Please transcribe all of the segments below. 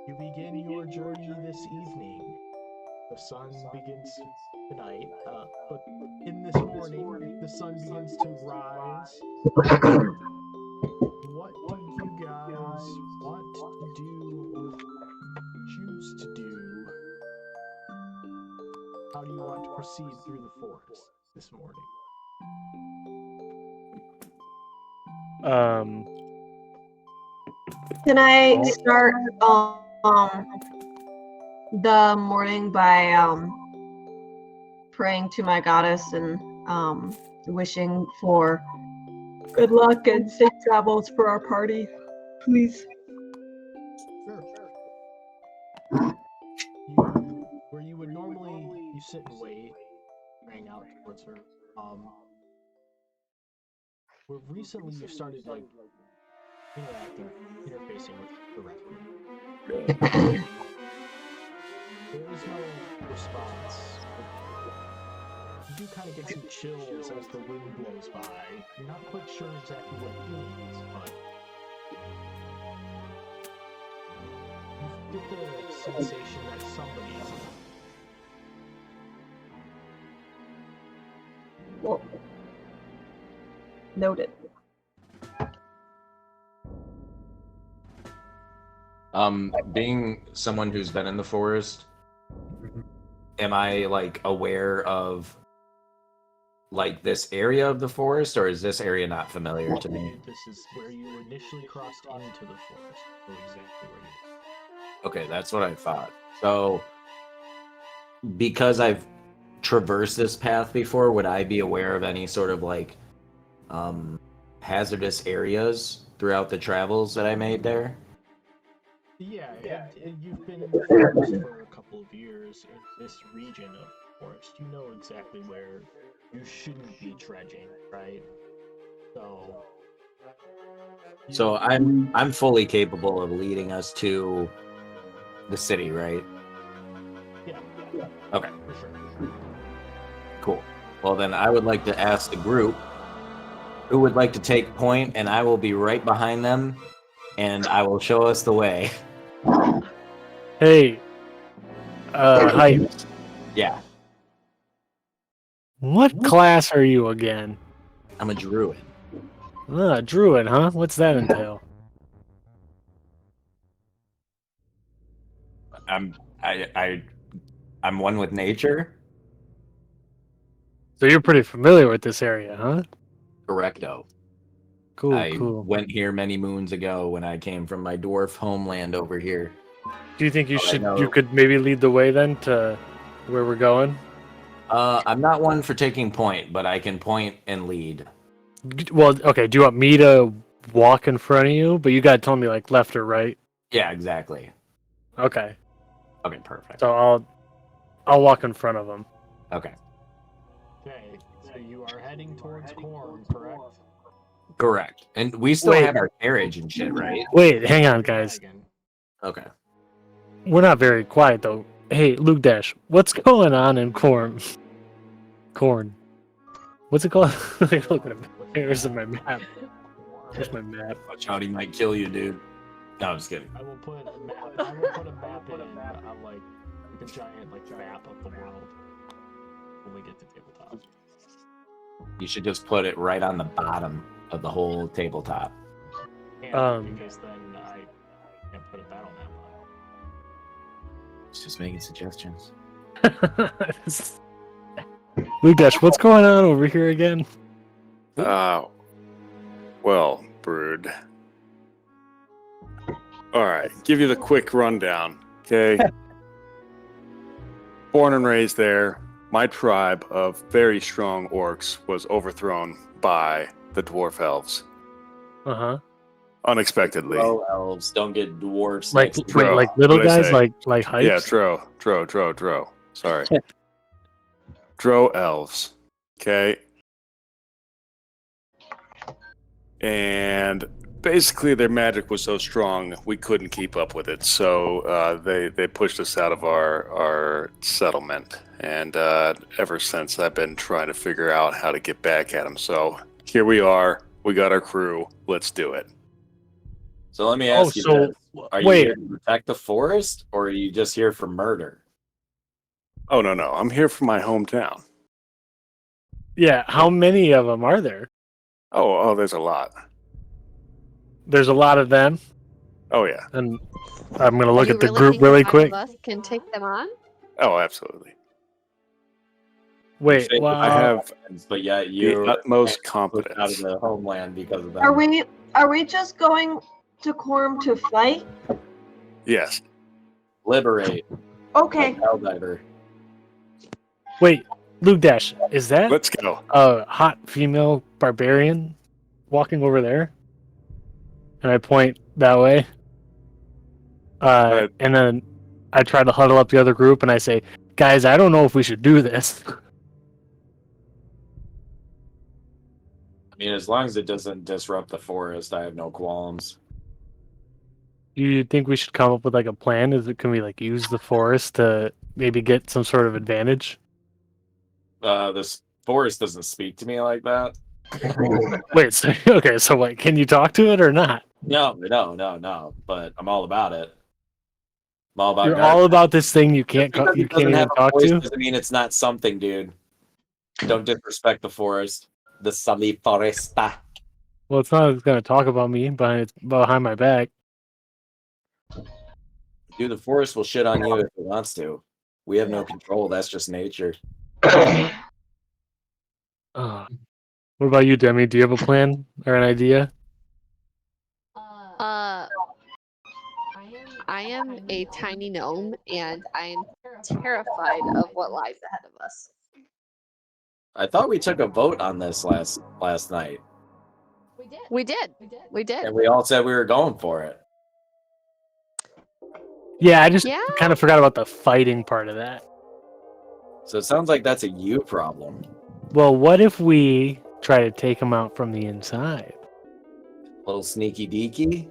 You begin your journey this evening. The sun begins tonight, but in this morning, the sun begins to rise. What do you guys want to do or choose to do? How do you want to proceed through the forest this morning? Can I start the morning by praying to my goddess and wishing for good luck and safe travels for our party, please? Sure. Where you would normally you sit and wait, praying out towards her. Where recently you started like interfacing with the rest of them. There is no response. You do kind of get some chills as the wind blows by. You're not quite sure exactly what it means, but you get the sensation that somebody's. Well, noted. Being someone who's been in the forest, am I like aware of like this area of the forest, or is this area not familiar to me? This is where you initially crossed into the forest. So exactly where you. Okay, that's what I thought. So, because I've traversed this path before, would I be aware of any sort of like hazardous areas throughout the travels that I made there? Yeah, you've been in the forest for a couple of years in this region of the forest. You know exactly where you shouldn't be trudging, right? So I'm fully capable of leading us to the city, right? Yeah. Okay. For sure. Cool. Well, then I would like to ask the group who would like to take point, and I will be right behind them, and I will show us the way. Hey, hi. Yeah, What class are you again? I'm a druid. Druid, huh? What's that entail? I'm one with nature. So you're pretty familiar with this area, huh? Correcto. Cool. Went here many moons ago when I came from my dwarf homeland over here. Do you think you could maybe lead the way then to where we're going? I'm not one for taking point, but I can point and lead. Well, okay. Do you want me to walk in front of you? But you gotta tell me like left or right. Yeah, exactly. Okay. Okay, perfect. So I'll walk in front of them. Okay. Okay, so you are heading towards Corm, correct? Correct. And we still have our carriage and shit, right? Wait, hang on, guys. Okay. We're not very quiet though. Hey, Luke Dash, what's going on in Corn? Corn. What's it called? Like, look at it. Here's my map. Here's my map. Watch out, he might kill you, dude. No, I'm just kidding. I will put a map in on like a giant map of the world when we get to tabletop. You should just put it right on the bottom of the whole tabletop. Because then I can't put a battle map on. It's just making suggestions. Lugash, what's going on over here again? Well, Brood. Alright, give you the quick rundown, okay? Born and raised there, my tribe of very strong orcs was overthrown by the dwarf elves. Uh-huh. Unexpectedly. Oh, elves don't get dwarfs. Like next to wait, them. like little What'd I guys, say? like hypes? Yeah, Dro. Sorry. Dro elves. Okay. And basically their magic was so strong we couldn't keep up with it. So they pushed us out of our settlement. And ever since I've been trying to figure out how to get back at them. So here we are. We got our crew. Let's do it. So let me ask you this. Are you Wait. here to protect the forest, or are you just here for murder? Oh no, I'm here for my hometown. Yeah, how many of them are there? Oh, there's a lot. There's a lot of them, Oh yeah. and I'm gonna look you at the really group think really the 5 quick. of us can take them on? Oh, absolutely. Wait, You say I have friends, but yet the you utmost pushed out of confidence. the homeland because of them. Are we just going to Corm to fight? Yes. Liberate. Okay. Like Helldiver. wait, Luke Dash, is that Let's go. a hot female barbarian walking over there? And I point that way. And then I try to huddle up the other group and I say, guys, I don't know if we should do this. I mean, as long as it doesn't disrupt the forest, I have no qualms. Do you think we should come up with like a plan? Can we like use the forest to maybe get some sort of advantage? This forest doesn't speak to me like that. Wait, so, okay, so like, can you talk to it or not? No. But I'm all about it. I'm all about You're guard. all about this thing you can't Because you it can't doesn't even have a talk voice to. doesn't mean it's not something, dude. Don't disrespect the forest. The Sally Foresta. Well, it's not going to talk about me behind my back. Dude, the forest will shit on you if it wants to. We have no control. That's just nature. What about you, Demi? Do you have a plan or an idea? I am a tiny gnome, and I'm terrified of what lies ahead of us. I thought we took a vote on this last night, We did. and we all said we were going for it. Yeah, I just Yeah. kind of forgot about the fighting part of that. So it sounds like that's a you problem. Well, what if we try to take them out from the inside? Little sneaky deaky.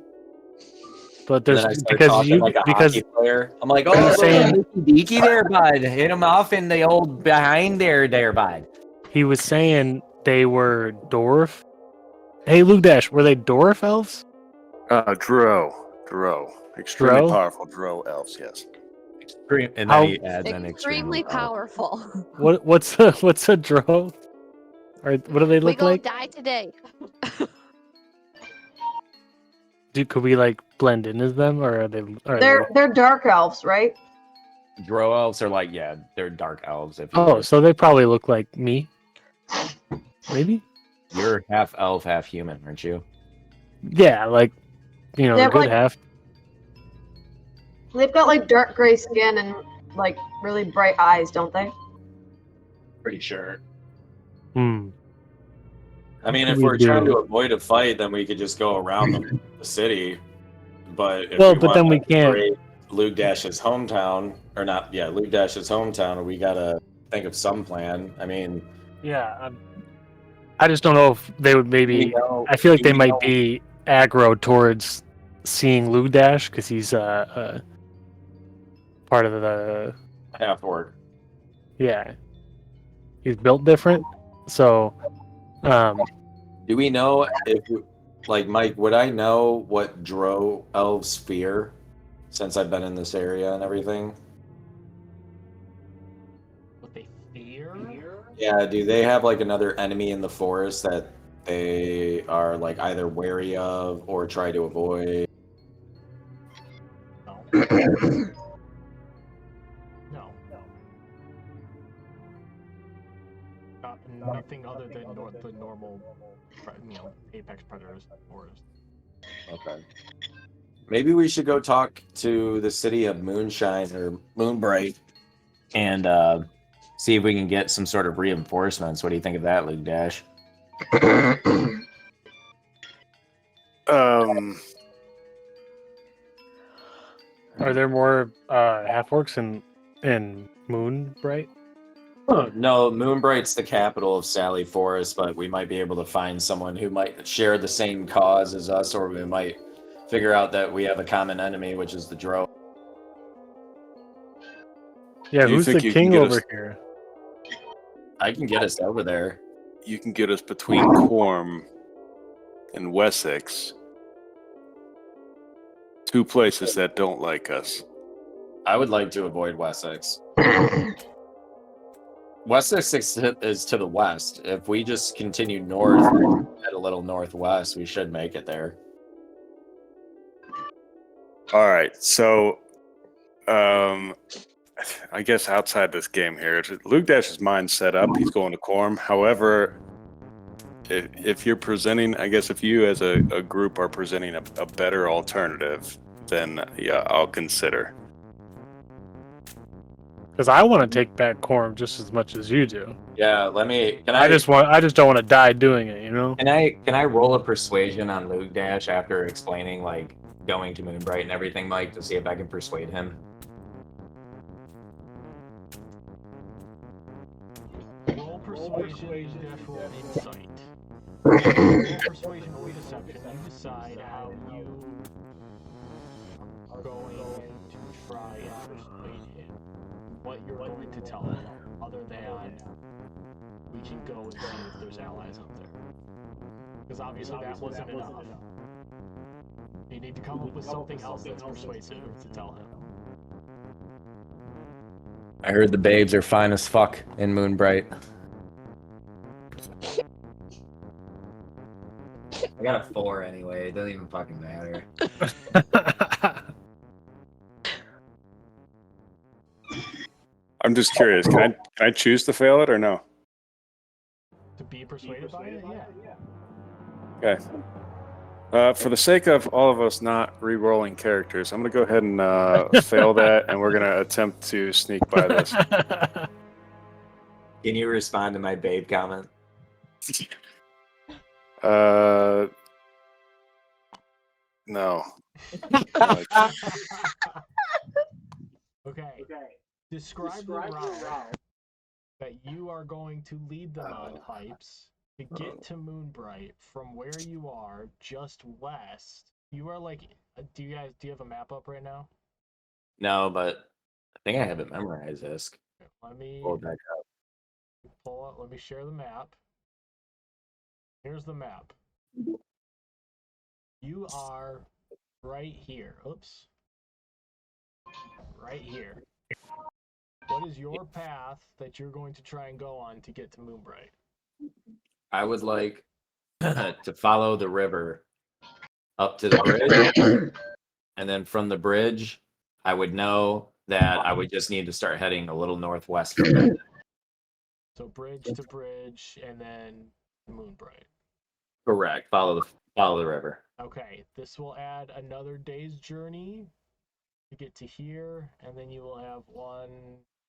But And there's then I start because talking you like a because hockey player. I'm like, He's oh, saying- sneaky deaky there, bud. Hit him off in the old behind there, bud. he was saying they were dwarf. Hey, Luke Dash, were they dwarf elves? Drow. Extremely Drow? powerful Drow elves, yes. And then How- he adds an Extremely powerful. What's a drow? Or what do they We look gonna like? die today. Could we like blend in as them, or are they? They're dark elves, right? Drow elves are like, yeah, they're dark elves. If Oh, so they probably look like me. Maybe. you're half elf, half human, aren't you? Yeah, like Yeah, the good like- half. They've got like dark gray skin and like really bright eyes, don't they? Pretty sure. Hmm. I mean, What if do we're we trying do? to avoid a fight, then we could just go around the city. But if Well, we but then want we to can't- liberate Luke Dash's hometown, or not? Yeah, Luke Dash's hometown. We gotta think of some plan. I mean, Yeah. I just don't know if they would maybe. we know- I feel like they we might know- be aggro towards seeing Luke Dash because he's part of the half orc. yeah. He's built different, so Do we know if, like, Mike? Would I know what Drow elves fear, since I've been in this area and everything? What they fear? Yeah. Do they have like another enemy in the forest that they are like either wary of or try to avoid? No. No. Nothing other than the normal, apex predators forest. Okay. Maybe we should go talk to the city of Moonshine or Moonbright and see if we can get some sort of reinforcements. What do you think of that, Luke Dash? are there more half orcs in Moonbright? No, Moonbright's the capital of Sally Forest, but we might be able to find someone who might share the same cause as us, or we might figure out that we have a common enemy, which is the Drow. Yeah, Do you who's the think you can king get over us- here? I can get us over there. You can get us between Corm and Wessex 2 places that don't like us. I would like to avoid Wessex. Wessex is to the west. If we just continue north, at a little northwest, we should make it there. All right, so I guess outside this game here, Luke Dash's mind set up. He's going to Corm. However, if you're presenting, I guess if you as a group are presenting a better alternative, then yeah, I'll consider. Because I want to take back Corm just as much as you do. Yeah, I just don't want to die doing it, you know? Can I roll a persuasion on Luke Dash after explaining like going to Moonbright and everything, Mike, to see if I can persuade him? Roll persuasion, dash roll insight. Roll persuasion or deception. You decide how you are going to try and persuade him. What you're going to tell him, other than we can go and see if there's allies up there. Because obviously that wasn't enough. You need to come up with something else that's persuasive to tell him. I heard the babes are fine as fuck in Moonbright. I got a 4 anyway. It doesn't even fucking matter. I'm just curious. Can I choose to fail it or no? To be persuaded by it? Yeah. Okay. For the sake of all of us not re-rolling characters, I'm going to go ahead and fail that, and we're going to attempt to sneak by this. Can you respond to my babe comment? No. Okay. Describe the route that you are going to lead them on, Pipes, to get to Moonbright from where you are, just west. You are like, do you have a map up right now? No, but I think I have it memorized, Isk. Let me Pull it back up. pull up. Let me share the map. Here's the map. You are right here. Oops. Right here. What is your path that you're going to try and go on to get to Moonbright? I would like to follow the river up to the bridge, and then from the bridge, I would know that I would just need to start heading a little northwest from there. So bridge to bridge, and then Moonbright. Correct. Follow the river. Okay, this will add another day's journey to get to here, and then you will have 1,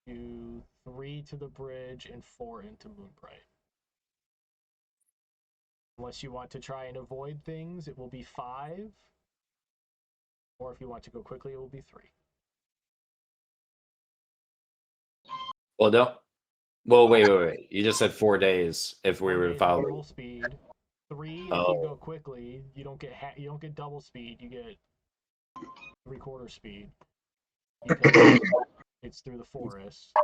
2, 3 to the bridge and 4 into Moonbright. Unless you want to try and avoid things, it will be 5. Or if you want to go quickly, it will be 3. Well, don't. Well, wait. You just said 4 days if we were to follow. Normal speed. 3 if you go quickly. You don't get double speed. You get 3/4 speed. Because it's through the forest.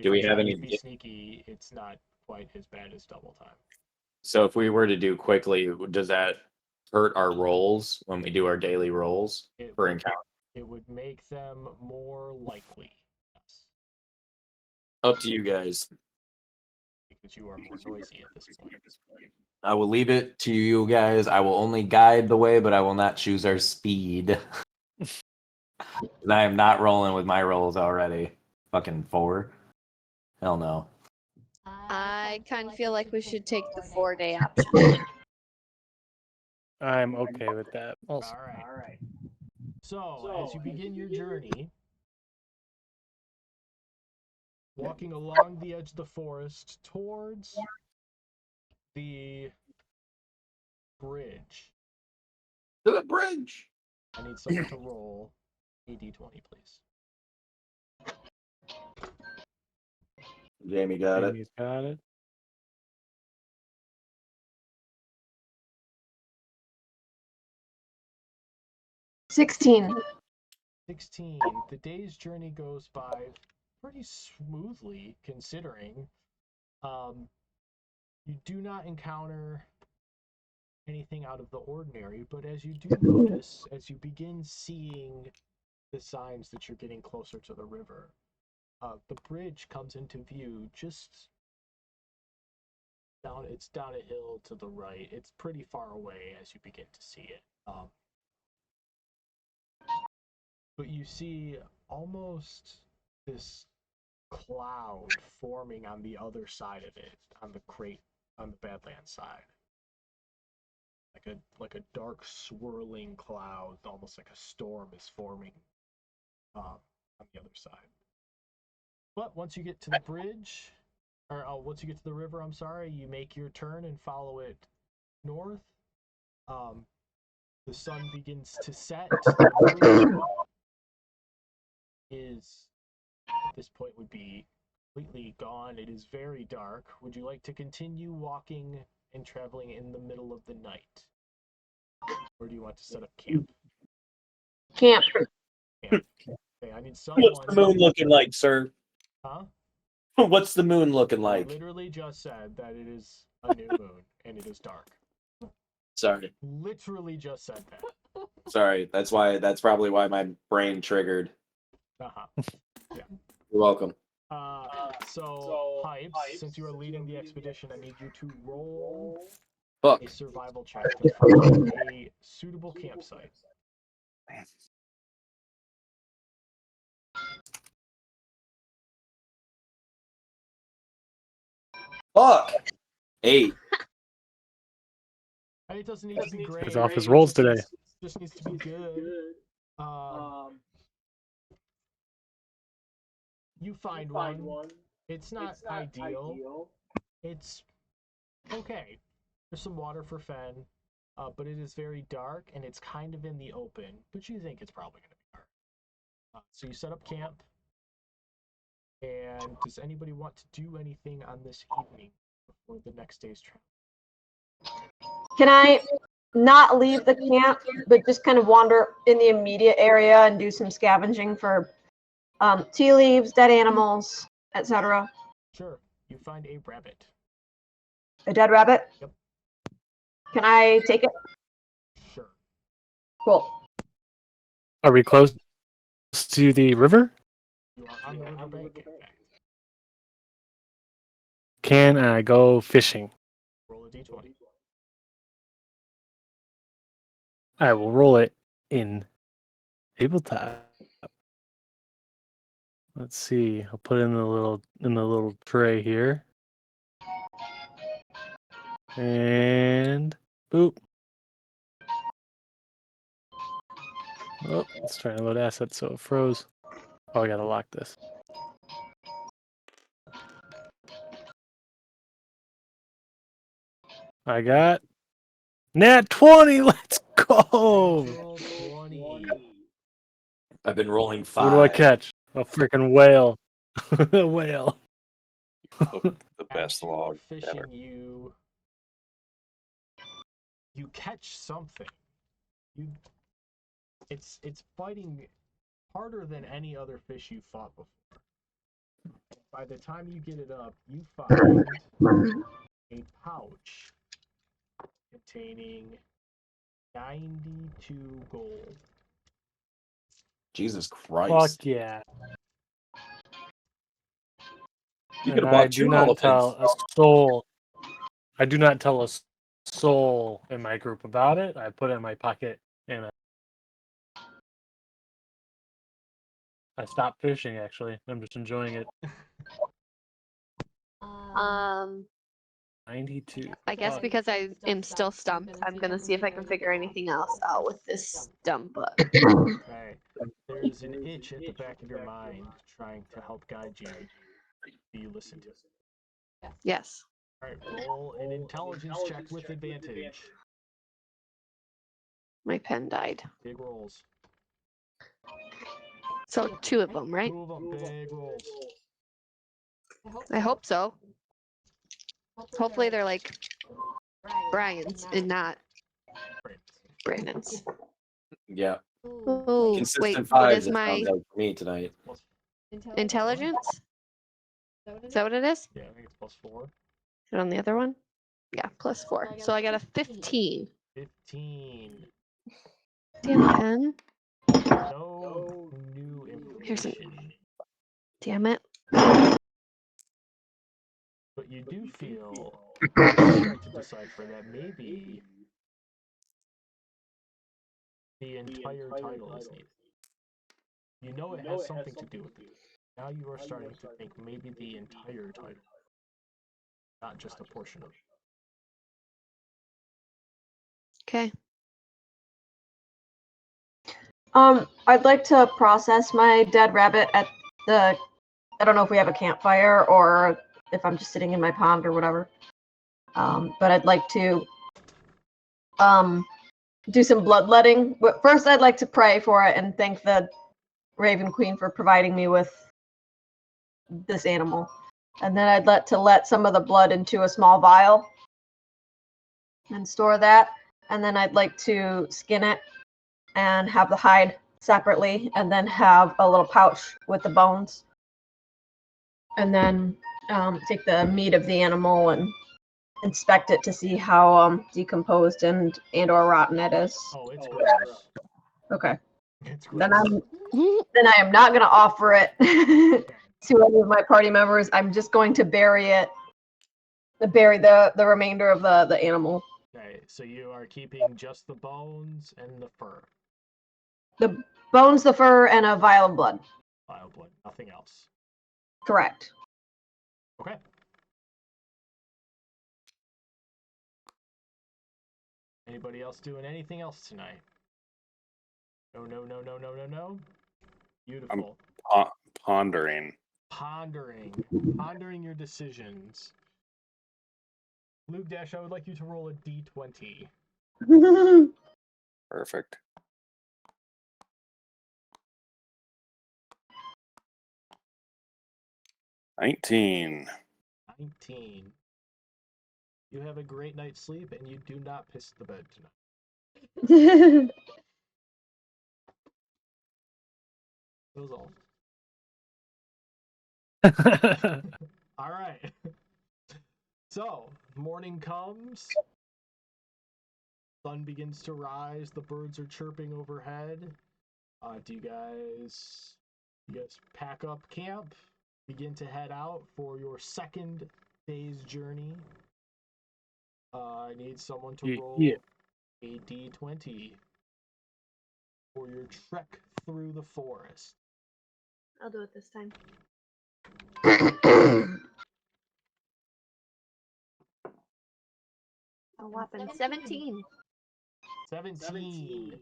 Do we have any? Be sneaky, it's not quite as bad as double time. So if we were to do quickly, does that hurt our rolls when we do our daily rolls for encounter? It would make them more likely. Yes. Up to you guys. Because you are more noisy at this point. I will leave it to you guys. I will only guide the way, but I will not choose our speed. I am not rolling with my rolls already. Fucking 4. Hell no. I kind of feel like we should take the 4-day option. I'm okay with that. Also. All right. So, as you begin your journey, walking along the edge of the forest towards the bridge. To the bridge. I need someone to roll a d20, please. Jamie got it. Jamie's got it. $16. 16. The day's journey goes by pretty smoothly, considering. You do not encounter anything out of the ordinary, but as you do notice, as you begin seeing the signs that you're getting closer to the river, the bridge comes into view just down. It's down a hill to the right. It's pretty far away as you begin to see it. But you see almost this cloud forming on the other side of it, on the Badlands side. Like a dark swirling cloud, almost like a storm is forming on the other side. But once you get to the bridge, or once you get to the river, I'm sorry, you make your turn and follow it north. The sun begins to set. The moon is, at this point, would be completely gone. It is very dark. Would you like to continue walking and traveling in the middle of the night? Or do you want to set up camp? Camp. Camp. Okay, I need someone. What's the moon looking like, sir? Huh? What's the moon looking I like? literally just said that it is a new moon and it is dark. Sorry. Literally just said that. Sorry. That's probably why my brain triggered. Uh-huh. Yeah. You're welcome. So Pipes, since you are leading the expedition, I need you to roll Fuck. a survival check to find a suitable campsite. Fuck. 8. And it doesn't need to be great. He's off his rolls today. It just needs to be good. You find one. It's not ideal. It's okay. There's some water for Fen, but it is very dark and it's kind of in the open. But you think it's probably going to be dark. So you set up camp. And does anybody want to do anything on this evening before the next day's travel? Can I not leave the camp, but just kind of wander in the immediate area and do some scavenging for tea leaves, dead animals, etc.? Sure. You find a rabbit. A dead rabbit? Yep. Can I take it? Sure. Cool. Are we close to the river? You are on the riverbank, in fact. Can I go fishing? Roll a d20. I will roll it in tabletop. Let's see. I'll put it in the little tray here. And boop. Oh, it's trying to load assets, so it froze. Oh, I gotta lock this. I got nat 20. Let's go. Natural 20. I've been rolling What do I 5. catch? A freaking whale. A whale. The best As you are log fishing, ever. you catch something. It's biting harder than any other fish you fought before. By the time you get it up, you find a pouch containing 92 gold. Jesus Fuck Christ. yeah. You And could have I bought do 2 not tell elephants. a soul. I do not tell a soul in my group about it. I put it in my pocket and I stopped fishing. Actually, I'm just enjoying it. 92. I guess Fuck. because I am still stumped, I'm gonna see if I can figure anything else out with this dumb book. Okay. There's an itch at the back of your mind trying to help guide you. Do you listen to it? Yes. Alright, roll an intelligence check with advantage. My pen died. Big rolls. So 2 of them, right? 2 of them, big rolls. I hope so. Hopefully they're like Brian's and not Great. Brandon's. Yeah. Oh, wait, Consistent what 5s, is it my sounds like for me tonight. intelligence? Is that what it is? Yeah, I think it's +4. Is it on the other one? Yeah, +4. So I got a 15. 15. Damn it, Ken. No new Here's an- information. Damn it. But you do feel start to decipher that maybe the entire title is needed. You know it has something to do with it. Now you are starting to think maybe the entire title, not just a portion of it. Okay. I'd like to process my dead rabbit at the. I don't know if we have a campfire or if I'm just sitting in my pond or whatever. But I'd like to do some bloodletting. But first, I'd like to pray for it and thank the Raven Queen for providing me with this animal. And then I'd like to let some of the blood into a small vial and store that. And then I'd like to skin it and have the hide separately, and then have a little pouch with the bones. And then take the meat of the animal and inspect it to see how decomposed and or rotten it is. Oh, it's gross. Okay. It's Then gross. I am not going to offer it to any of my party members. I'm just going to bury the remainder of the animal. Okay, so you are keeping just the bones and the fur. The bones, the fur, and a vial of blood. Vial of blood, nothing else. Correct. Okay. Anybody else doing anything else tonight? No, no, no, no, no, no, no. Beautiful. Pondering. Pondering your decisions. Luke Dash, I would like you to roll a d20. Perfect. $19. 19. You have a great night's sleep and you do not piss the bed tonight. That was all. All right. So, morning comes. Sun begins to rise. The birds are chirping overhead. Do you guys pack up camp? Begin to head out for your second day's journey. I need someone to roll a d20 for your trek through the forest. I'll do it this time. A whopping 17. 17.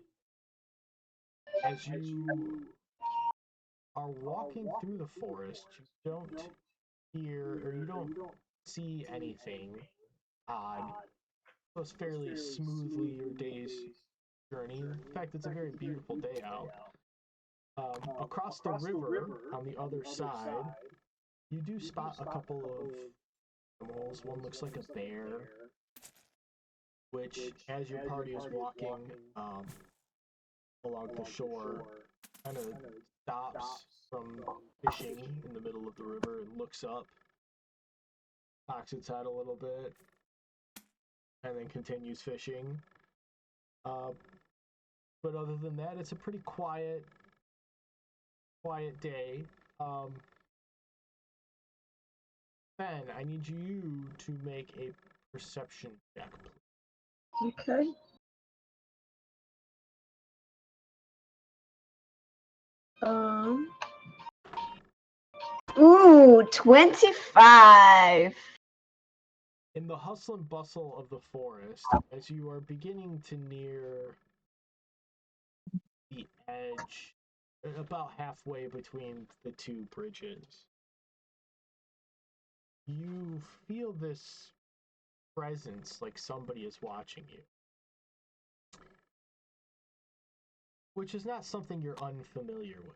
As you are walking through the forest, you don't hear or you don't see anything odd. It goes fairly smoothly your day's journey. In fact, it's a very beautiful day out. Across the river on the other side, you do spot a couple of animals. One looks like a bear, which, as your party is walking along the shore, kind of stops from fishing in the middle of the river and looks up, cocks its head a little bit, and then continues fishing. But other than that, it's a pretty quiet day. Ben, I need you to make a perception check, please. Okay. Ooh, 25. In the hustle and bustle of the forest, as you are beginning to near the edge, about halfway between the two bridges, you feel this presence, like somebody is watching you. Which is not something you're unfamiliar with.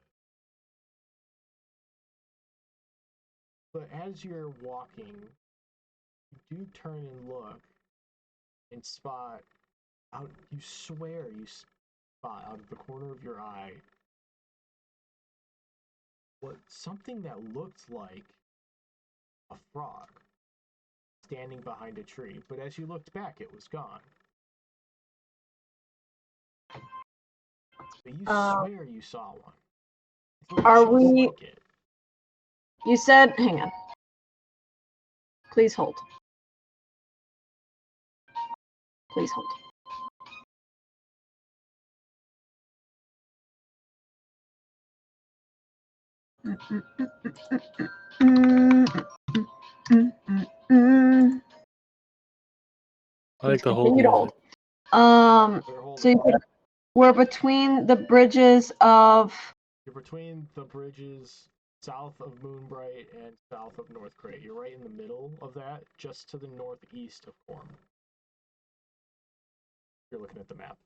But as you're walking, you do turn and look and spot out, you swear you spot out of the corner of your eye something that looked like a frog standing behind a tree, but as you looked back, it was gone. But you Um, swear you saw one. It looked Are just we- like it. You said, hang on. Please hold. Please hold. I like the whole Continue to music. hold. They're holding So we're between the bridges of. You're between the bridges south of Moonbright and south of North Crate. You're right in the middle of that, just to the northeast of Corm. You're looking at the map.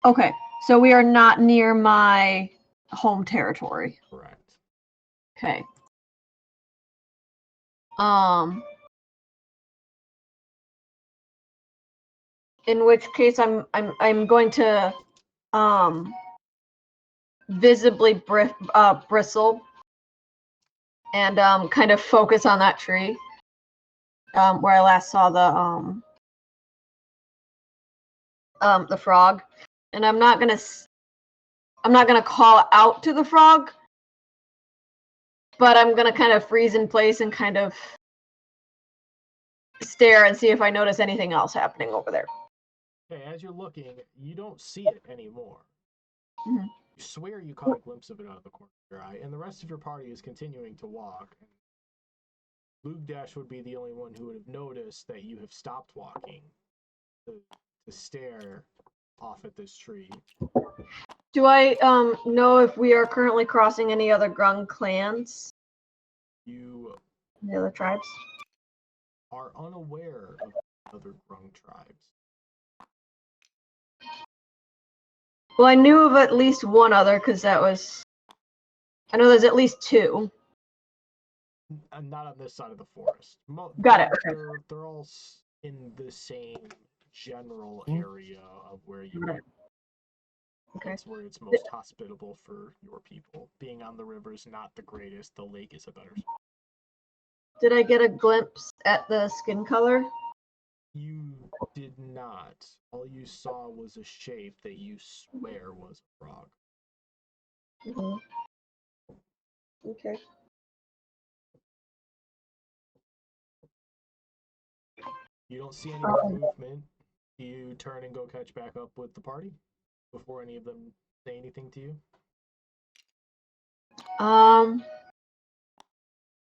Okay, so we are not near my home territory. Correct. Okay. In which case I'm going to visibly bristle and kind of focus on that tree where I last saw the frog, and I'm not gonna call out to the frog, but I'm gonna kind of freeze in place and kind of stare and see if I notice anything else happening over there. Okay, as you're looking, you don't see it anymore. Mhm. You swear you caught a glimpse of it out of the corner of your eye, and the rest of your party is continuing to walk. Luke Dash would be the only one who would have noticed that you have stopped walking to stare off at this tree. Do I know if we are currently crossing any other Grung clans? You The other tribes? are unaware of other Grung tribes. Well, I knew of at least one other because I know there's at least two. Not on this side of the forest. Got it. Okay. They're all in the same general Mhm. area of where you Got are. it. Okay. That's where it's most hospitable for your people. Being on the river is not the greatest. The lake is a better spot. Did I get a glimpse at the skin color? You did not. All you saw was a shape that you swear was a frog. Mhm. Okay. You don't see any more movement. Do you turn and go catch back up with the party before any of them say anything to you?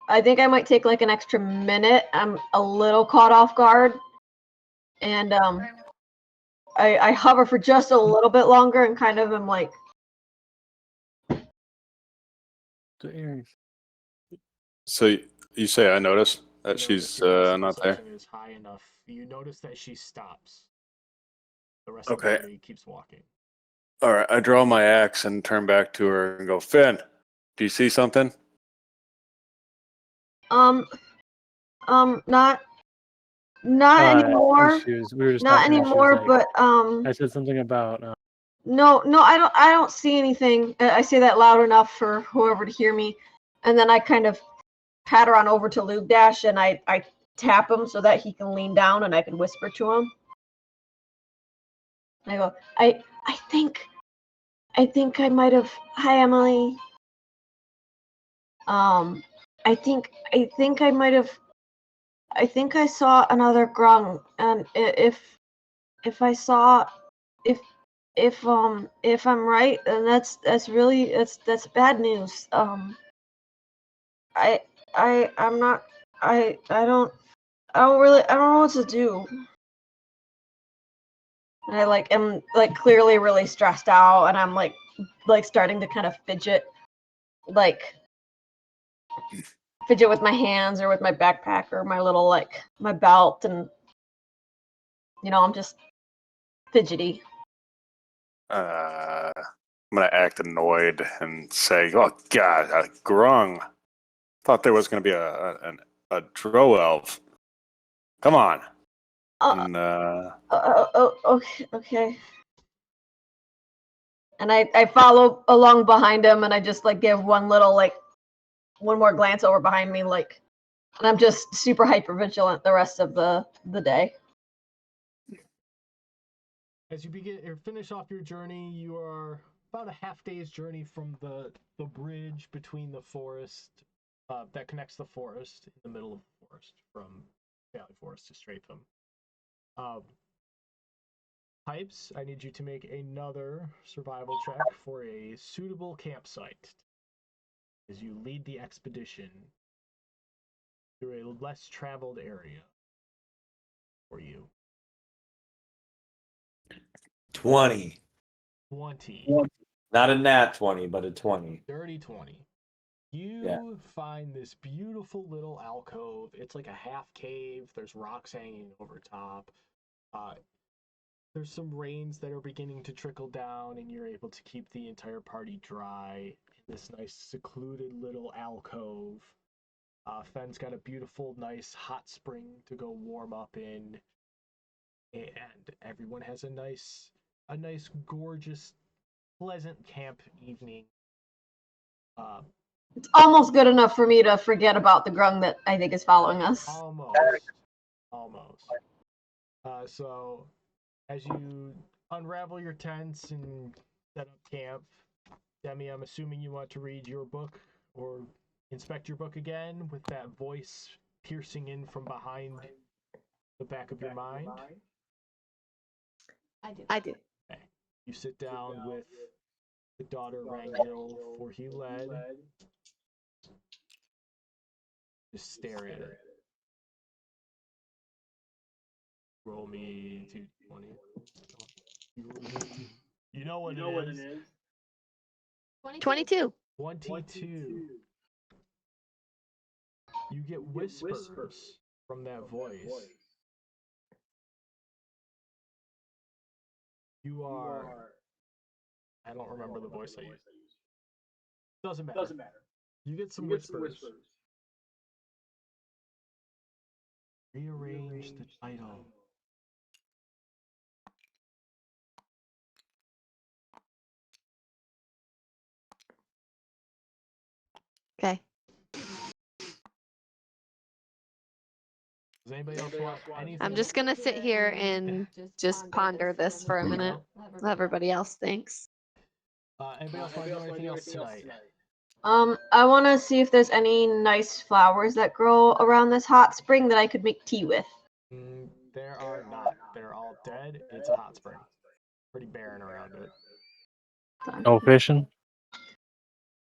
I think I might take like an extra minute. I'm a little caught off guard, and I hover for just a little bit longer and kind of am like, The Aries. So you say I noticed that You she's notice your not there? perception is high enough. You notice that she stops. The rest of Okay. the party keeps walking. All right. I draw my axe and turn back to her and go, Finn, do you see something? not anymore. We were just Not talking and she was anymore, like, but I said something about no, I don't see anything. I say that loud enough for whoever to hear me, and then I kind of patter on over to Luke Dash and I tap him so that he can lean down and I can whisper to him. I go, I think I might have. Hi, Emily. I think I might have. I think I saw another grung, and if I saw if I'm right, then that's really that's bad news. I'm not. I don't really. I don't know what to do. And I like am like clearly really stressed out, and I'm like starting to kind of fidget with my hands or with my backpack or my little my belt, and I'm just fidgety. I'm gonna act annoyed and say, "Oh God, a grung! Thought there was gonna be a drow elf. Come on!" And Okay. And I follow along behind him, and I just give one more glance over behind me, and I'm just super hyper vigilant the rest of the day. As you begin or finish off your journey, you are about a half day's journey from the bridge between the forest that connects the forest in the middle of the forest from Valley Forest to Stratham. Pipes, I need you to make another survival check for a suitable campsite as you lead the expedition through a less traveled area for you. 20. 20. Not a nat 20, but a 20. Dirty 20. You Yeah. find this beautiful little alcove. It's like a half cave. There's rocks hanging over top. There's some rains that are beginning to trickle down, and you're able to keep the entire party dry in this nice secluded little alcove. Fenn's got a beautiful, nice hot spring to go warm up in, and everyone has a nice, gorgeous, pleasant camp evening. It's almost good enough for me to forget about the grung that I think is following us. Almost. So, as you unravel your tents and set up camp, Demi, I'm assuming you want to read your book or inspect your book again with that voice piercing in from behind the back of your mind. I do. Okay. You sit down with the daughter Rangil, for he led. Just stare at it. Roll me 220. You know what it is. 22. 22. You get whispers from that voice. You are... I don't remember the voice I used. Doesn't matter. You get some whispers. Rearrange the title. Okay. Does anybody else want anything? I'm just gonna sit here and just ponder this for a minute. Everybody else thinks. Anybody else want to do anything else tonight? I want to see if there's any nice flowers that grow around this hot spring that I could make tea with. There are not. They're all dead. It's a hot spring. Pretty barren around it. No fishing?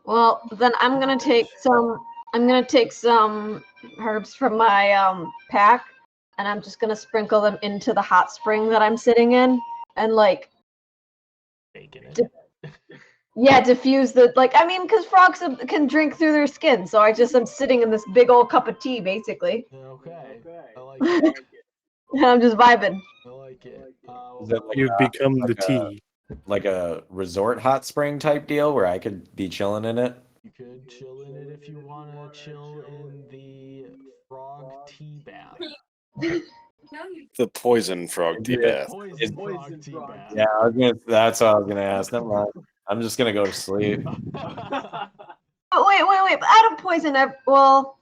Well, then I'm gonna take some herbs from my pack, and I'm just gonna sprinkle them into the hot spring that I'm sitting in, and like Bacon it. yeah, diffuse the because frogs can drink through their skin, so I'm sitting in this big old cup of tea basically. Okay. I like it. And I'm just vibing. I like it. Is it like You've become the like tea. like a resort hot spring type deal where I could be chilling in it? You could chill in it if you want to chill in the frog tea bath. The poison frog tea bath. Poison frog tea bath. Yeah, that's what I was gonna ask. Never mind. I'm just gonna go to sleep. But wait, but I don't poison well,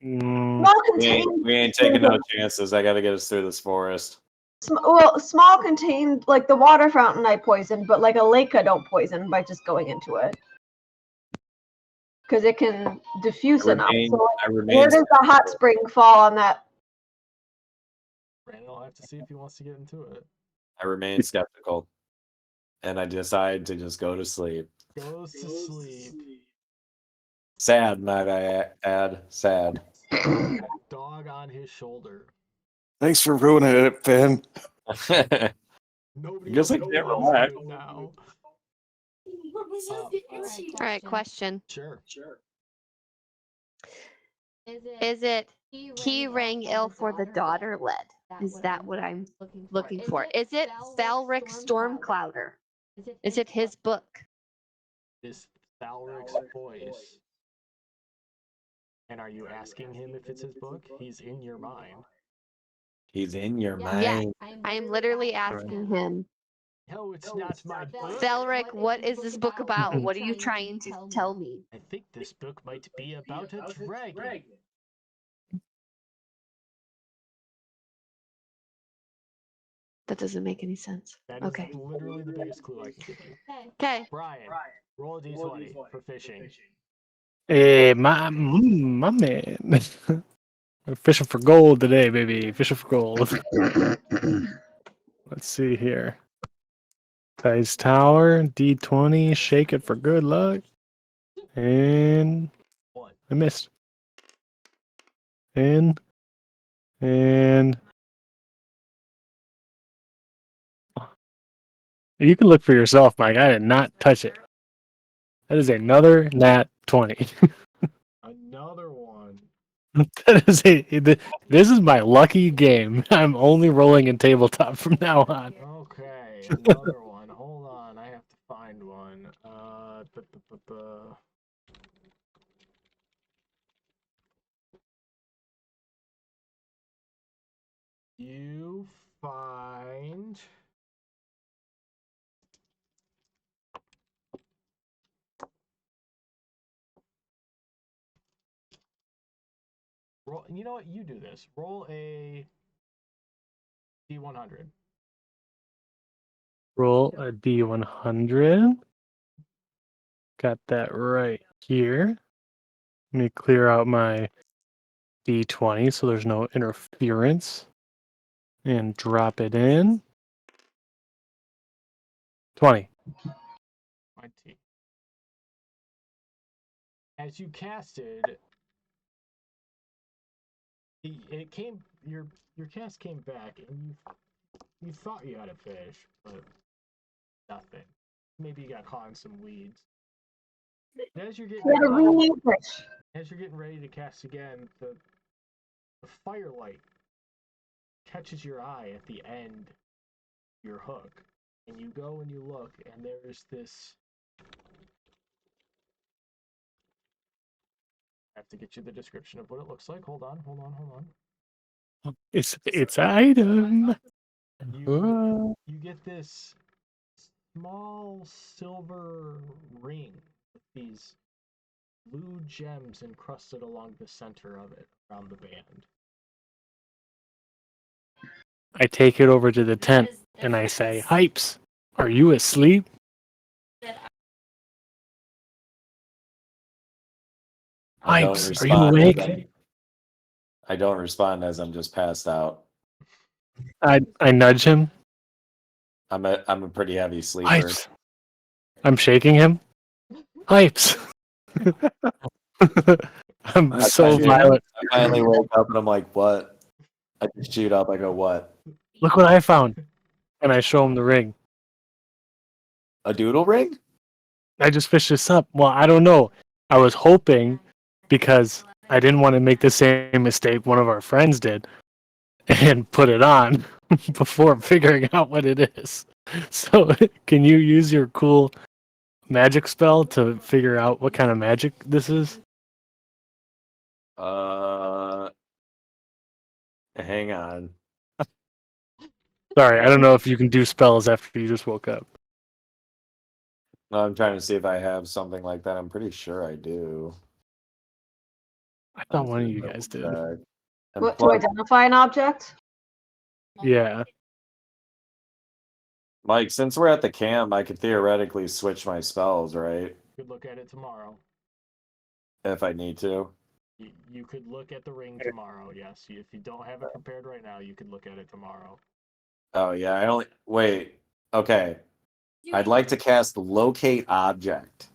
Mm, small We contained. ain't taking no chances. I gotta get us through this forest. Small contained, like the water fountain I poison, but like a lake I don't poison by just going into it. Because it can diffuse enough. So where does the hot spring fall on that? Brandon will have to see if he wants to get into it. I remain skeptical, and I decide to just go to sleep. Goes to sleep. Sad, might I add. Sad. Dog on his shoulder. Thanks for ruining it, Finn. Nobody Guess I else can't knows relax. right now. All right, question. Sure. Is it he rang ill for the daughter led? Is that what I'm looking for? Is it Falric Stormclouder? Is it his book? This Thalric's voice. And are you asking him if it's his book? He's in your mind. He's in your Yeah, mind. I am literally asking him. No, it's not my book. Falric, what is this book about? What are you trying to tell me? I think this book might be about a dragon. That doesn't make any sense. That is Okay. literally the biggest clue I can give you. Okay. Brian, roll a d20 for fishing. Hey, my man. We're fishing for gold today, baby. Fishing for gold. Let's see here. Dice Tower, D20, shake it for good luck. And One. I missed. And you can look for yourself, Mike. I did not touch it. That is another nat 20. Another one. That is this is my lucky game. I'm only rolling in tabletop from now on. Okay, another one. Hold on, I have to find one. You find roll. You know what? You do this. Roll a d100. Roll a D100. Got that right here. Let me clear out my D20 so there's no interference. And drop it in. 20. 20. As you casted, it came. Your cast came back, and you thought you had a fish, but nothing. Maybe you got caught in some weeds. And as you're getting Get a really fish. as you're getting ready to cast again, the firelight catches your eye at the end of your hook, and you go and you look, and there's this. I have to get you the description of what it looks like. Hold on. It's item. You get this small silver ring with these blue gems encrusted along the center of it around the band. I take it over to the tent and I say, Hypes, are you asleep? I don't Hypes, are you respond as awake? I don't respond as I'm just passed out. I nudge him. I'm a pretty heavy sleeper. Hypes. I'm shaking him. Hypes. I'm so violent. I finally wake up and I'm like, what? I just shoot up. I go, what? Look what I found. And I show him the ring. A doodle ring? I just fished this up. Well, I don't know. I was hoping because I didn't want to make the same mistake one of our friends did and put it on before figuring out what it is. So, can you use your cool magic spell to figure out what kind of magic this is? Hang on. Sorry, I don't know if you can do spells after you just woke up. No, I'm trying to see if I have something like that. I'm pretty sure I do. I thought one of you guys did. And What, to plus, identify an object? Yeah. Mike, since we're at the camp, I could theoretically switch my spells, right? You could look at it tomorrow. If I need to. You could look at the ring tomorrow, yes. If you don't have it prepared right now, you could look at it tomorrow. Oh, yeah. I only. Wait. Okay. I'd like to cast Locate Object.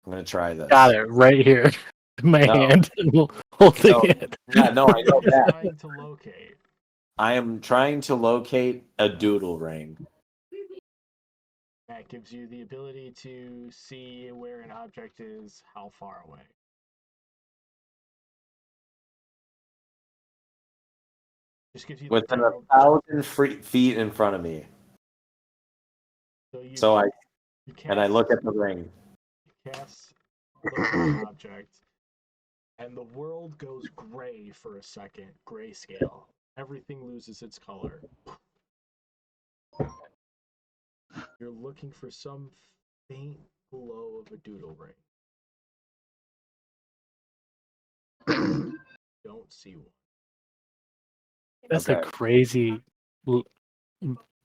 I'm going to try this. Got it right here in my hand. Holding So- it. Yeah, no, I know that. Trying to locate. I am trying to locate a doodle ring. That gives you the ability to see where an object is, how far away. Just gives you the Within general- 1,000 feet in front of me. So I look at the ring. cast the object, and the world goes gray for a second. Grayscale. Everything loses its color. You're looking for some faint glow of a doodle ring. Don't see one. That's Okay. a crazy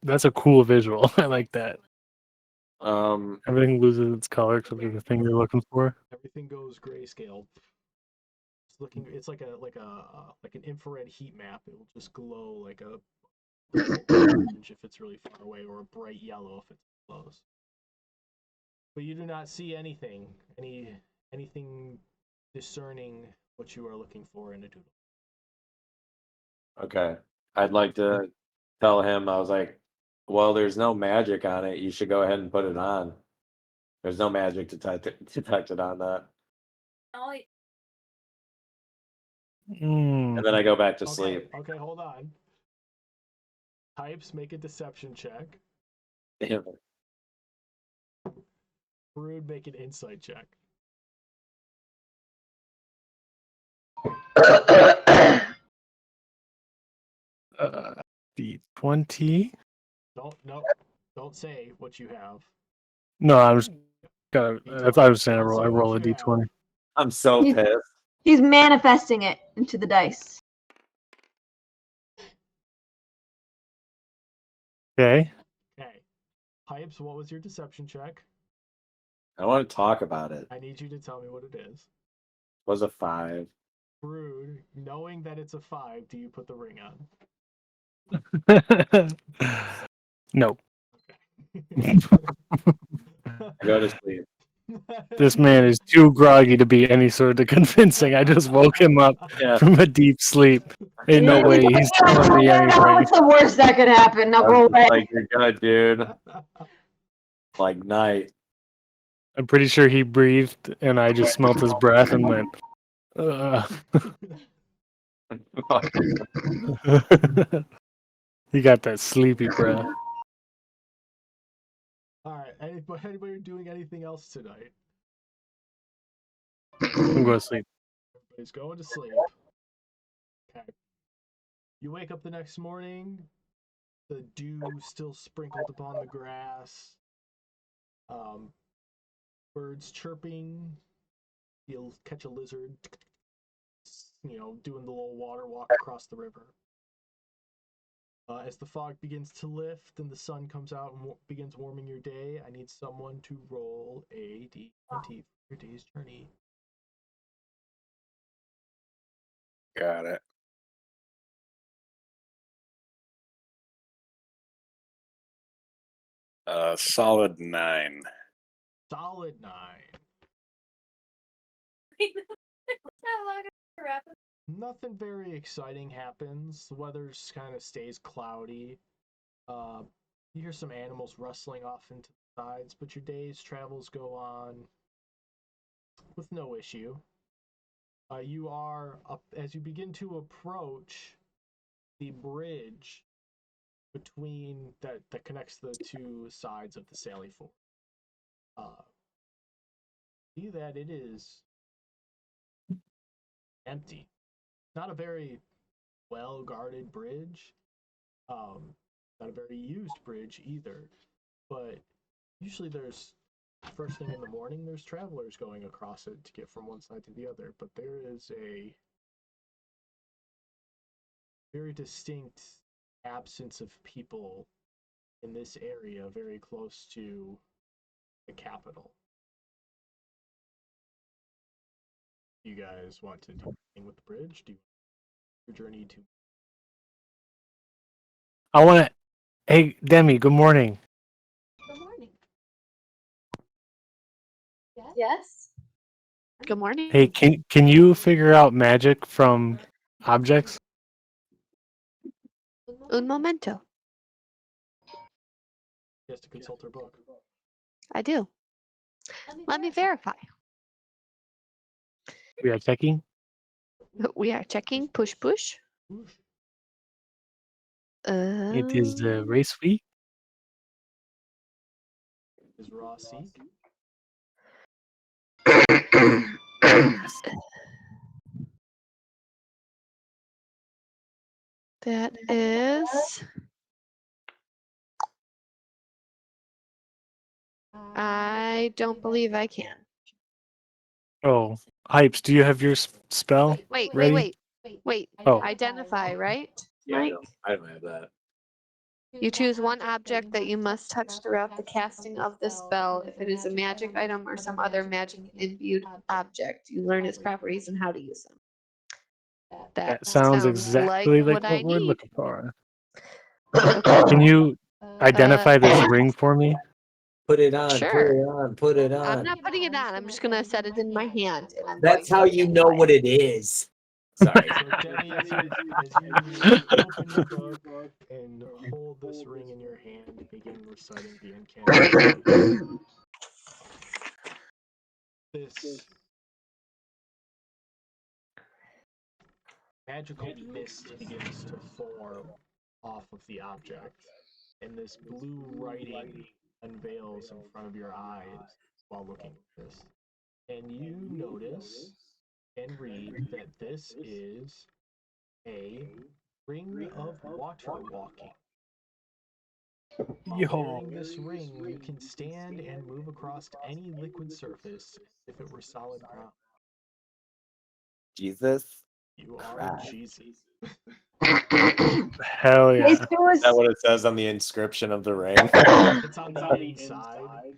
That's a cool visual. I like that. Um, Everything loses its color except for the thing you're looking for. Everything goes grayscale. It's like an infrared heat map. It will just glow like a orange if it's really far away, or a bright yellow if it's close. But you do not see anything discerning what you are looking for in a doodle. okay. I'd like to tell him, I was like, well, there's no magic on it. You should go ahead and put it on. There's no magic detected on that. Mm. And then I go back to Okay, sleep. okay, hold on. Types, make a deception check. Damn it. Brood, make an insight check. D20. Don't say what you have. No, I was gonna. That's I was saying. I Don't say roll what a you D20. have. I'm so He's- pissed. He's manifesting it into the dice. Okay. Okay. Pipes, what was your deception check? I want to talk about it. I need you to tell me what it is. It was a 5. Brood, knowing that it's a 5, do you put the ring on? No. Okay. I go to sleep. This man is too groggy to be any sort of convincing. I just woke him up Yeah. from a deep sleep. Ain't no way he's telling me anything. What's the worst that could happen? Now I go was away. like, you're good, dude. Like, night. I'm pretty sure he breathed, and I just smelt his breath and went, ugh. He got that sleepy breath. All right. Anybody doing anything else tonight? I'm going to sleep. Everybody's going to sleep. Okay. You wake up the next morning. The dew still sprinkled upon the grass. Birds chirping. You'll catch a lizard. Doing the little water walk across the river. As the fog begins to lift and the sun comes out and begins warming your day, I need someone to roll a d20 for your day's journey. Got it. Solid 9. Solid 9. Nothing very exciting happens. The weather's kind of stays cloudy. You hear some animals rustling off into the sides, but your day's travels go on with no issue. You are up as you begin to approach the bridge between that connects the two sides of the Sally Ford. See that it is empty. Not a very well guarded bridge. Not a very used bridge either. But usually there's first thing in the morning there's travelers going across it to get from one side to the other. But there is a very distinct absence of people in this area very close to the capital. Do you guys want to do anything with the bridge? Do you want your journey to I want to. Hey, Demi, good morning. Good morning. Yes. Good morning. Hey, can you figure out magic from objects? Un momento. She has to consult her book. I do. Let me verify. We are checking. We are checking. Push, push. It is race week. Is Raw Seek? That is. I don't believe I can. Oh, Hypes, do you have your spell? Wait, ready? wait. Oh. Identify, right? Yeah, Mike? I don't have that. You choose one object that you must touch throughout the casting of the spell. If it is a magic item or some other magic imbued object, you learn its properties and how to use them. That sounds exactly like what I what we're need. looking for. Okay. Can you identify this ring for me? Put it on. Sure. Put it on. Put it on. I'm not putting it on. I'm just gonna set it in my hand. And I'm That's going how to you know identify what it is. Sorry. So Denny, as you open your book and hold this ring in your hand, begin reciting the incantation. This magical mist begins to form off of the object, and this blue writing unveils in front of your eyes while looking at this. And you notice and read that this is a ring of water walking. While wearing this ring, you can stand and move across any liquid surface as if it were solid ground. Jesus. You are Christ. Jesus. Hell yeah. Phase two Is that is what it says on the inscription of the ring? It's on the inside.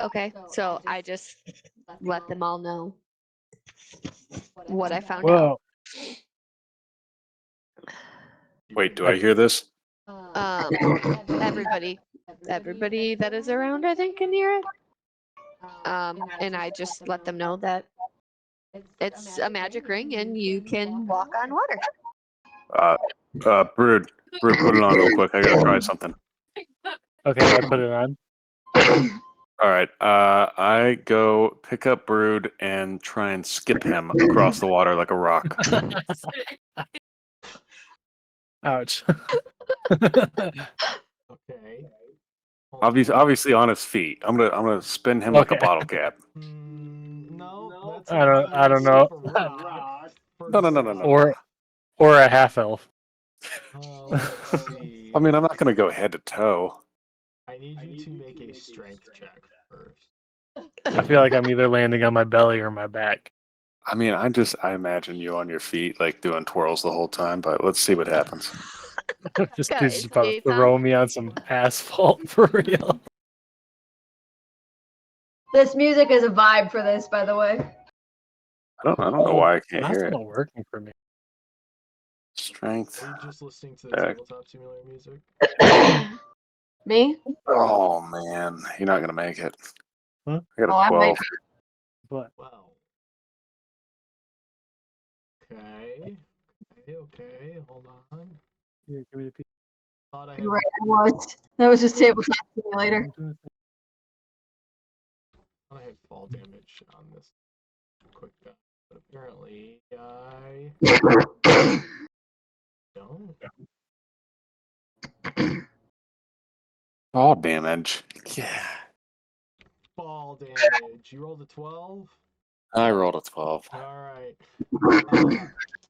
Okay. So I just let them all know what I found Whoa. Wait, do I hear this? out. Everybody that is around, I think, can hear it. And I just let them know that it's a magic ring and you can walk on water. Brood, put it on real quick. I gotta try something. Okay, I put it on. All right. I go pick up Brood and try and skip him across the water like a rock. Ouch. Okay. Obviously on his feet. I'm gonna spin him like a Okay. bottle cap. No, that's I don't know. No. Or a half elf. Let's see. I mean, I'm not gonna go head to toe. I need you to make a strength check first. I feel like I'm either landing on my belly or my back. I mean, I imagine you on your feet, like doing twirls the whole time. But let's see what happens. Just Got dude's his about to skates on. throw me on some asphalt for real. this music is a vibe for this, by the way. I don't know why I can't That's hear it. not working for me. Strength. Are you just listening to the Check. tabletop simulator music? Me? Oh man, you're not gonna make it. Huh? I got Oh, a I 12. But Well. Okay. Hold on. here, give me the piece. Thought I had, You're right, I was. That was just tabletop simulator. thought I had fall damage on this quick guy, but apparently I don't. All damage. Yeah. Fall damage. You rolled a 12? I rolled a 12. Alright.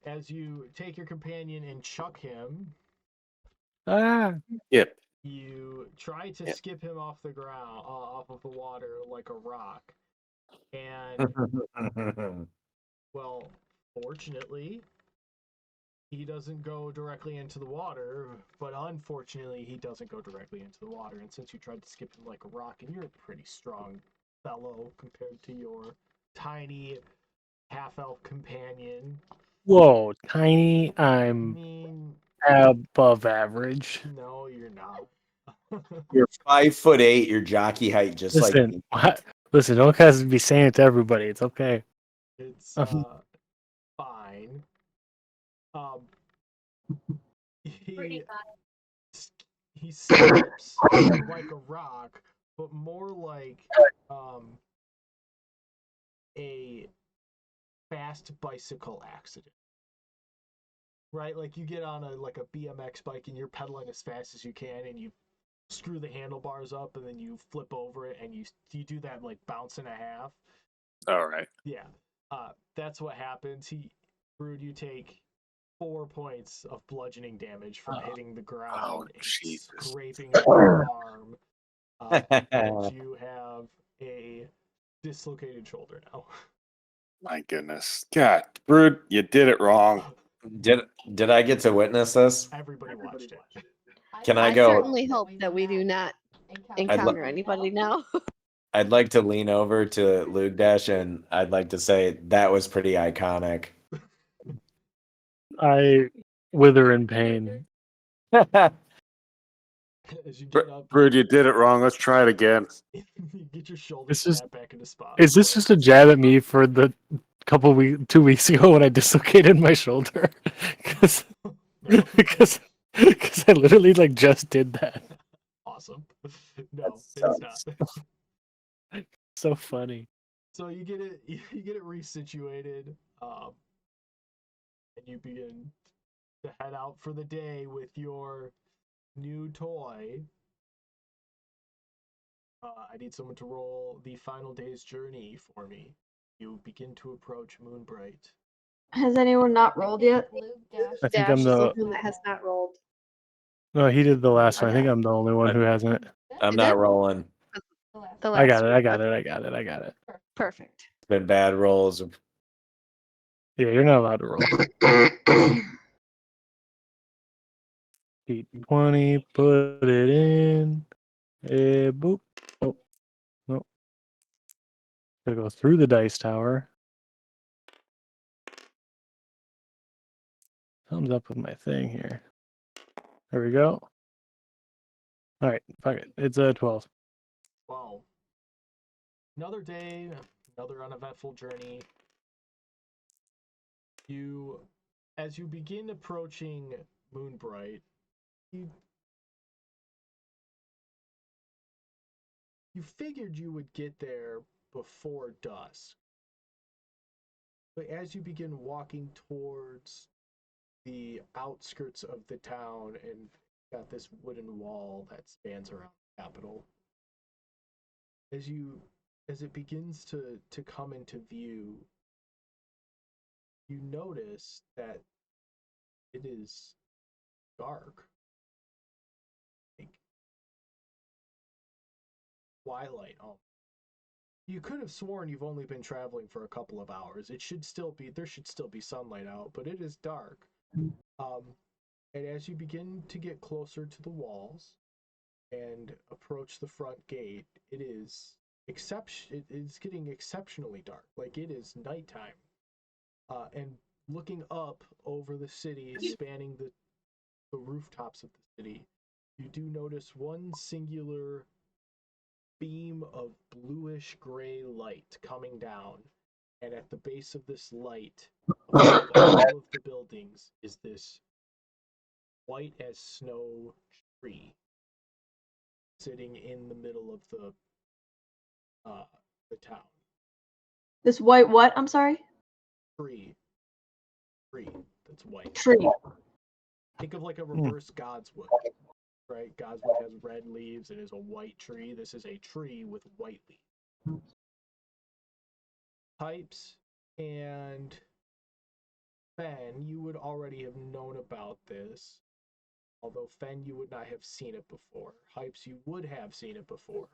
As you take your companion and chuck him, Yep. you try to Yep. skip him off the ground, off of the water like a rock. And, well, fortunately, he doesn't go directly into the water, but unfortunately, he doesn't go directly into the water. And since you tried to skip him like a rock, and you're a pretty strong fellow compared to your tiny half-elf companion. Whoa, tiny. I I'm mean, above average. no, you're not. You're 5'8". Your jockey height just Listen, like what? Listen, don't have to be saying it to everybody. It's okay. It's fine. He skips like a rock, but more like a fast bicycle accident. Right? Like you get on a BMX bike and you're pedaling as fast as you can and you screw the handlebars up and then you flip over it and you do that like bounce and a half. All right. Yeah. That's what happens. Brood, you take 4 points of bludgeoning damage from hitting the ground and Jesus. scraping your arm. And you have a dislocated shoulder now. My goodness. God, Brood, you did it wrong. Did I get to witness this? Everybody watched it. Can I I go? certainly hope that we do not encounter anybody now. I'd like to lean over to Luke Dash and I'd like to say that was pretty iconic. I wither in pain. As you get up, Brood, you did it wrong. Let's try it again. you get your shoulder This is- snapped back into spot. Is this just a jab at me for the 2 weeks ago when I dislocated my shoulder? Because I literally like just did that. Awesome. No, it's not. So funny. So you get it resituated, and you begin to head out for the day with your new toy. I need someone to roll the final day's journey for me. You begin to approach Moonbright. Has anyone not rolled yet? I think Dash I'm is the one that has not rolled. no. He did the last one. I think I'm the only one who hasn't. I'm You not did? rolling. The I got last it. one. I got it. Perfect. It's been bad rolls. Yeah, you're not allowed to roll. Beat 20, put it in. Boop. Oh, no. Gotta go through the dice tower. Thumbs up with my thing here. There we go. All right, fuck it. It's a 12. Wow. Another day, another uneventful journey. As you begin approaching Moonbright, you figured you would get there before dusk. But as you begin walking towards the outskirts of the town and got this wooden wall that spans around the capital, as it begins to come into view, you notice that it is dark. Like twilight. You could have sworn you've only been traveling for a couple of hours. There should still be sunlight out, but it is dark. And as you begin to get closer to the walls and approach the front gate, it is getting exceptionally dark. Like it is nighttime. And looking up over the city, spanning the rooftops of the city, you do notice one singular beam of bluish gray light coming down, and at the base of this light, above all of the buildings, is this white as snow tree sitting in the middle of the town. This white what? I'm sorry? Tree that's white. Tree. Think of like a reverse Godswood, right? Godswood has red leaves and is a white tree. This is a tree with white leaves. Pipes and Fen, you would already have known about this, although Fen, you would not have seen it before. Hypes, you would have seen it before.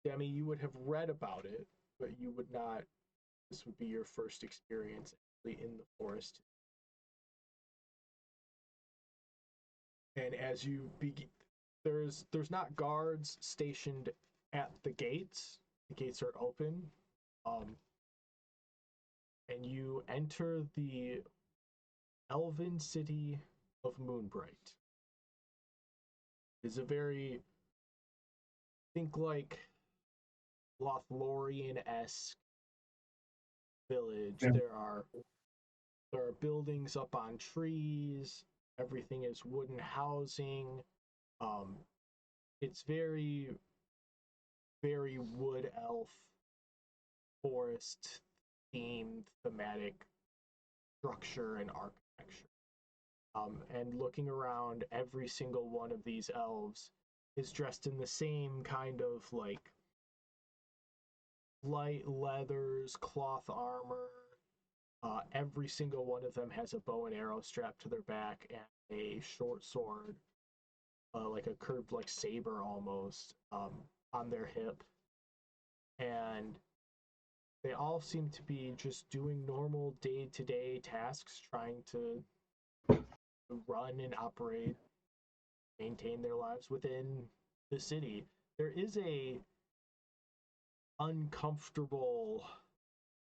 Demi, you would have read about it, but you would not. This would be your first experience actually in the forest. And as you begin, there's not guards stationed at the gates. The gates are open. And you enter the elven city of Moonbright. It's a very, think like Lothlorien-esque village. Yeah. There are buildings up on trees. Everything is wooden housing. It's very, very wood elf forest themed thematic structure and architecture. And looking around, every single one of these elves is dressed in the same kind of like light leathers, cloth armor. Every single one of them has a bow and arrow strapped to their back and a short sword, like a curved like saber almost, on their hip. And They all seem to be just doing normal day-to-day tasks, trying to run and operate, maintain their lives within the city. There is a uncomfortable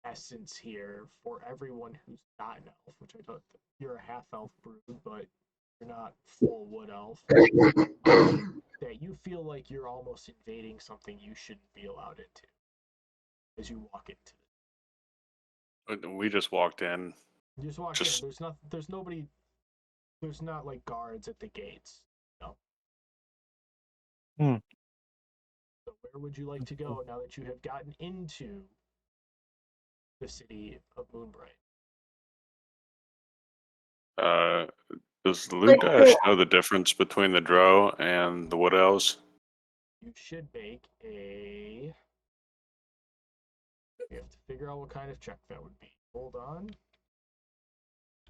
essence here for everyone who's not an elf, which I thought you're a half elf brood, but you're not full wood elf. That you feel like you're almost invading something you shouldn't be allowed into as you walk into it. We just walked in. You just walk in. There's nobody. There's not like guards at the gates. No. So where would you like to go now that you have gotten into the city of Moonbright? Does Luke know the difference between the drow and the wood elves? You should make a. You have to figure out what kind of check that would be. Hold on.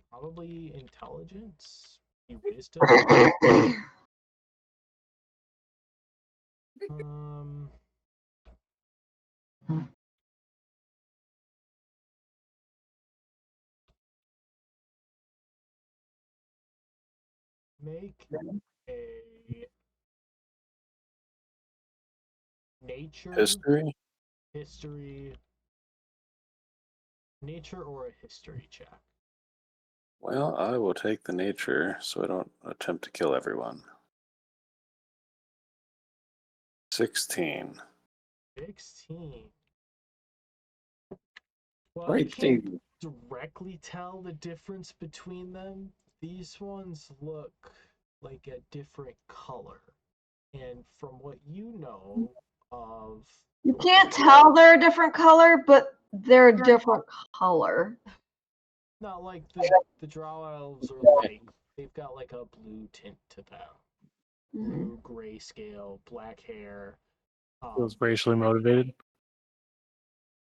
Probably intelligence, wisdom. Make a nature, history, nature or a history check. Well, I will take the nature so I don't attempt to kill everyone. 16. 16. Well, Right, you can't directly tell the difference between them. These ones look like a different color. And from what you know of... You can't tell they're a different color, but they're a different color. Not like the drow elves are like, they've got like a blue tint to them. Blue, grayscale, black hair. Feels racially motivated.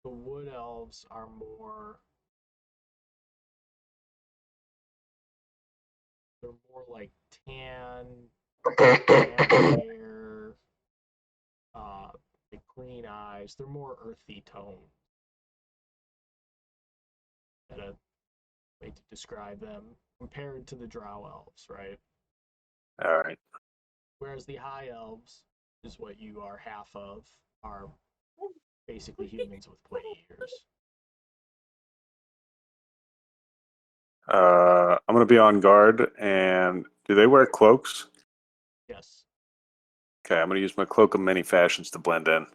The wood elves are more... They're more like tan hair, like green eyes. They're more earthy tone. That a way to describe them compared to the drow elves, right? All right. Whereas the high elves is what you are half of, are basically humans with pointy ears. I'm going to be on guard. And do they wear cloaks? Yes. Okay, I'm going to use my cloak of many fashions to blend in.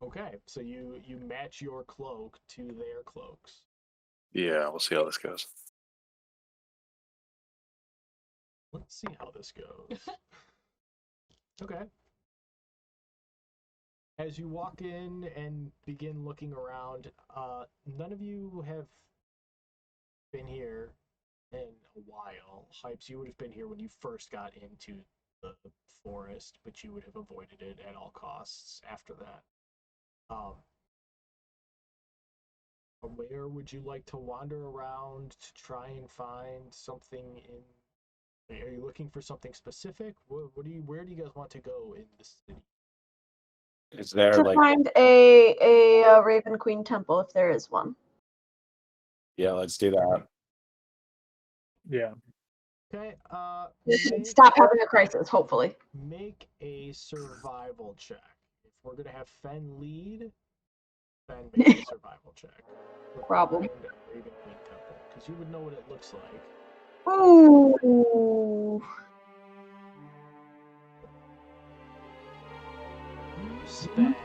Okay, so you match your cloak to their cloaks. Yeah, we'll see how this goes. Let's see how this goes. Okay. As you walk in and begin looking around, none of you have been here in a while. Hypes, you would have been here when you first got into the forest, but you would have avoided it at all costs after that. Where would you like to wander around to try and find something in... Are you looking for something specific? Where do you guys want to go in the city? Is there To like find a Raven Queen temple, if there is one. Yeah, let's do that. Yeah. Okay, Stop having a crisis, hopefully. make a survival check. If we're gonna have Fen lead, Fen make a survival check. Problem. Raven Queen Temple, because you would know what it looks like. Ooh. You spend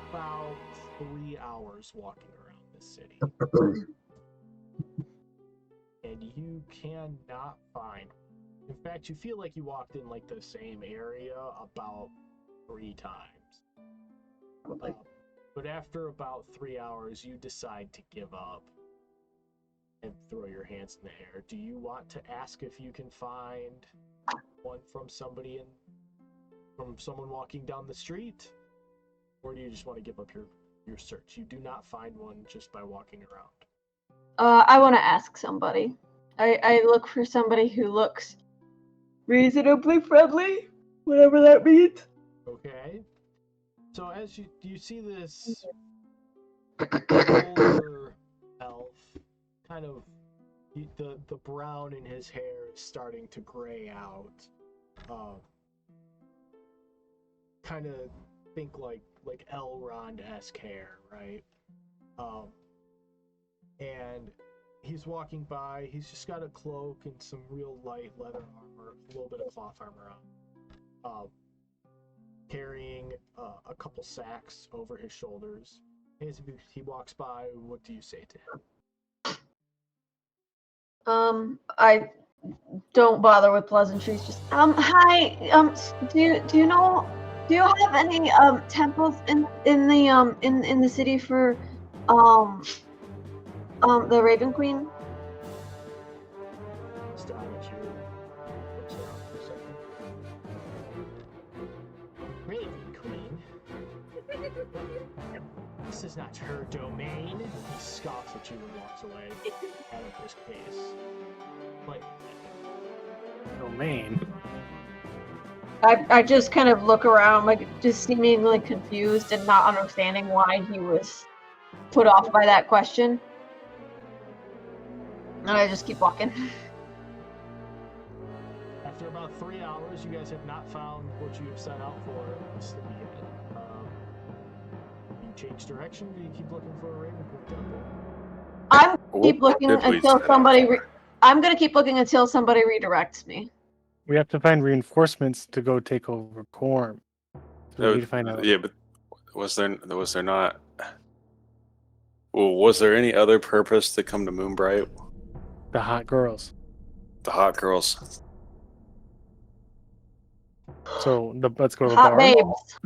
about 3 hours walking around this city. And you cannot find... In fact, you feel like you walked in like the same area about 3 times. But after about 3 hours, you decide to give up and throw your hands in the air. Do you want to ask if you can find one from somebody from someone walking down the street? Or do you just want to give up your search? You do not find one just by walking around. I want to ask somebody. I look for somebody who looks reasonably friendly, whatever that means. Okay. So as you see this older elf, kind of the brown in his hair is starting to gray out. Kind of think like Elrond-esque hair, right? And he's walking by. He's just got a cloak and some real light leather armor, a little bit of cloth armor on. Carrying a couple sacks over his shoulders. As he walks by, what do you say to him? I don't bother with pleasantries. Just hi. Do you know? Do you have any temples in the city for the Raven Queen? Stop at you. Looks around for a second. Raven Queen? This is not her domain. He scoffs at you and walks away at a brisk pace. Like, Domain. I just kind of look around, like just seeming like confused and not understanding why he was put off by that question. And I just keep walking. after about 3 hours, you guys have not found what you have set out for the city yet. You change direction? Do you keep looking for a Raven Queen temple? I'm What keep looking did we until set out somebody. for? I'm gonna keep looking until somebody redirects me. We have to find reinforcements to go take over Corm. So we need to find out. Yeah, but was there not? Well, was there any other purpose to come to Moonbright? The hot girls. The hot girls. So let's go to the Hot bar. babes.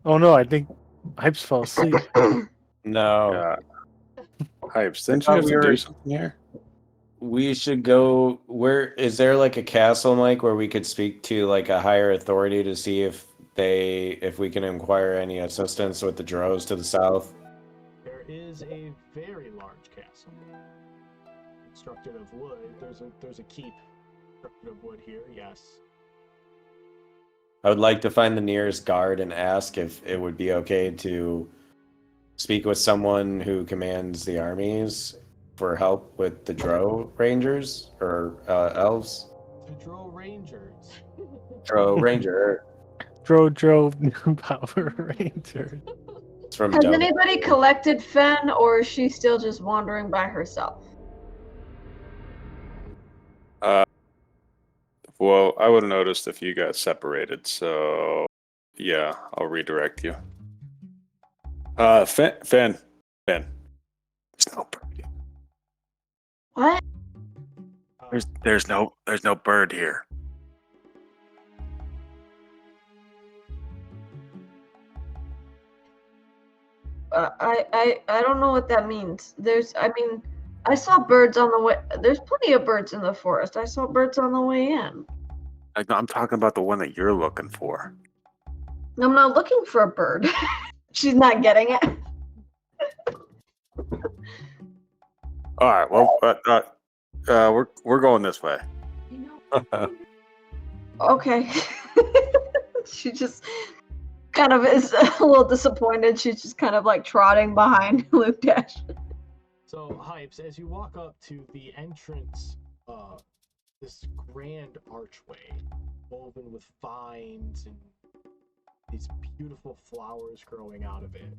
Oh no, I think Hypes fell asleep. No. Hypes, didn't thought you have we to were- do something here? We should go. Where is there like a castle, Mike, where we could speak to like a higher authority to see if we can inquire any assistance with the drows to the south? There is a very large castle constructed of wood. There's a keep constructed of wood here. Yes. I would like to find the nearest guard and ask if it would be okay to speak with someone who commands the armies for help with the Drow Rangers or elves. The Drow Rangers. Drow Ranger. Dro Power Ranger. It's from Has Dover. anybody collected Fen, or is she still just wandering by herself? Well, I would have noticed if you got separated. So, yeah, I'll redirect you. Fen. There's no bird here. What? There's no bird here. I don't know what that means. I saw birds on the way. There's plenty of birds in the forest. I saw birds on the way in. I'm talking about the one that you're looking for. I'm not looking for a bird. She's not getting it. All right. Well, we're going this way. Okay. She just kind of is a little disappointed. She's just kind of like trotting behind Luke Dash. So, Hypes, as you walk up to the entrance, this grand archway woven with vines and these beautiful flowers growing out of it.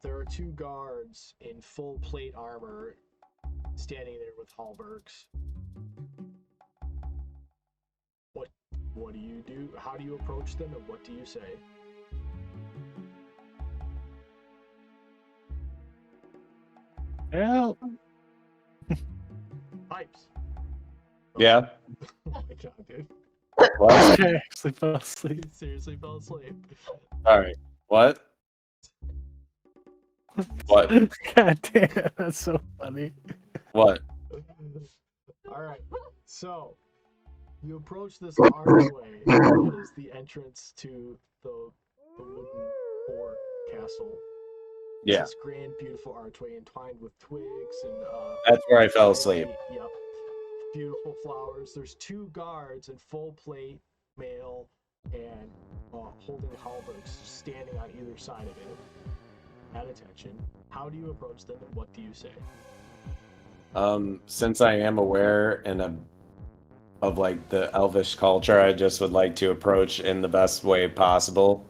There are two guards in full plate armor standing there with halberds. What do you do? How do you approach them, and what do you say? Help. Hypes. Yeah. Oh my god, dude. What? I actually fell asleep. He seriously fell asleep. All right. What? What? God damn, that's so funny. What? Alright, so you approach this archway that is the entrance to the wooden fort castle. Yeah. This grand, beautiful archway entwined with twigs and That's where I fell asleep. Yep. Beautiful flowers. There's two guards in full plate mail and holding halberds, standing on either side of it, at attention. How do you approach them, and what do you say? Since I am aware of like the elvish culture, I just would like to approach in the best way possible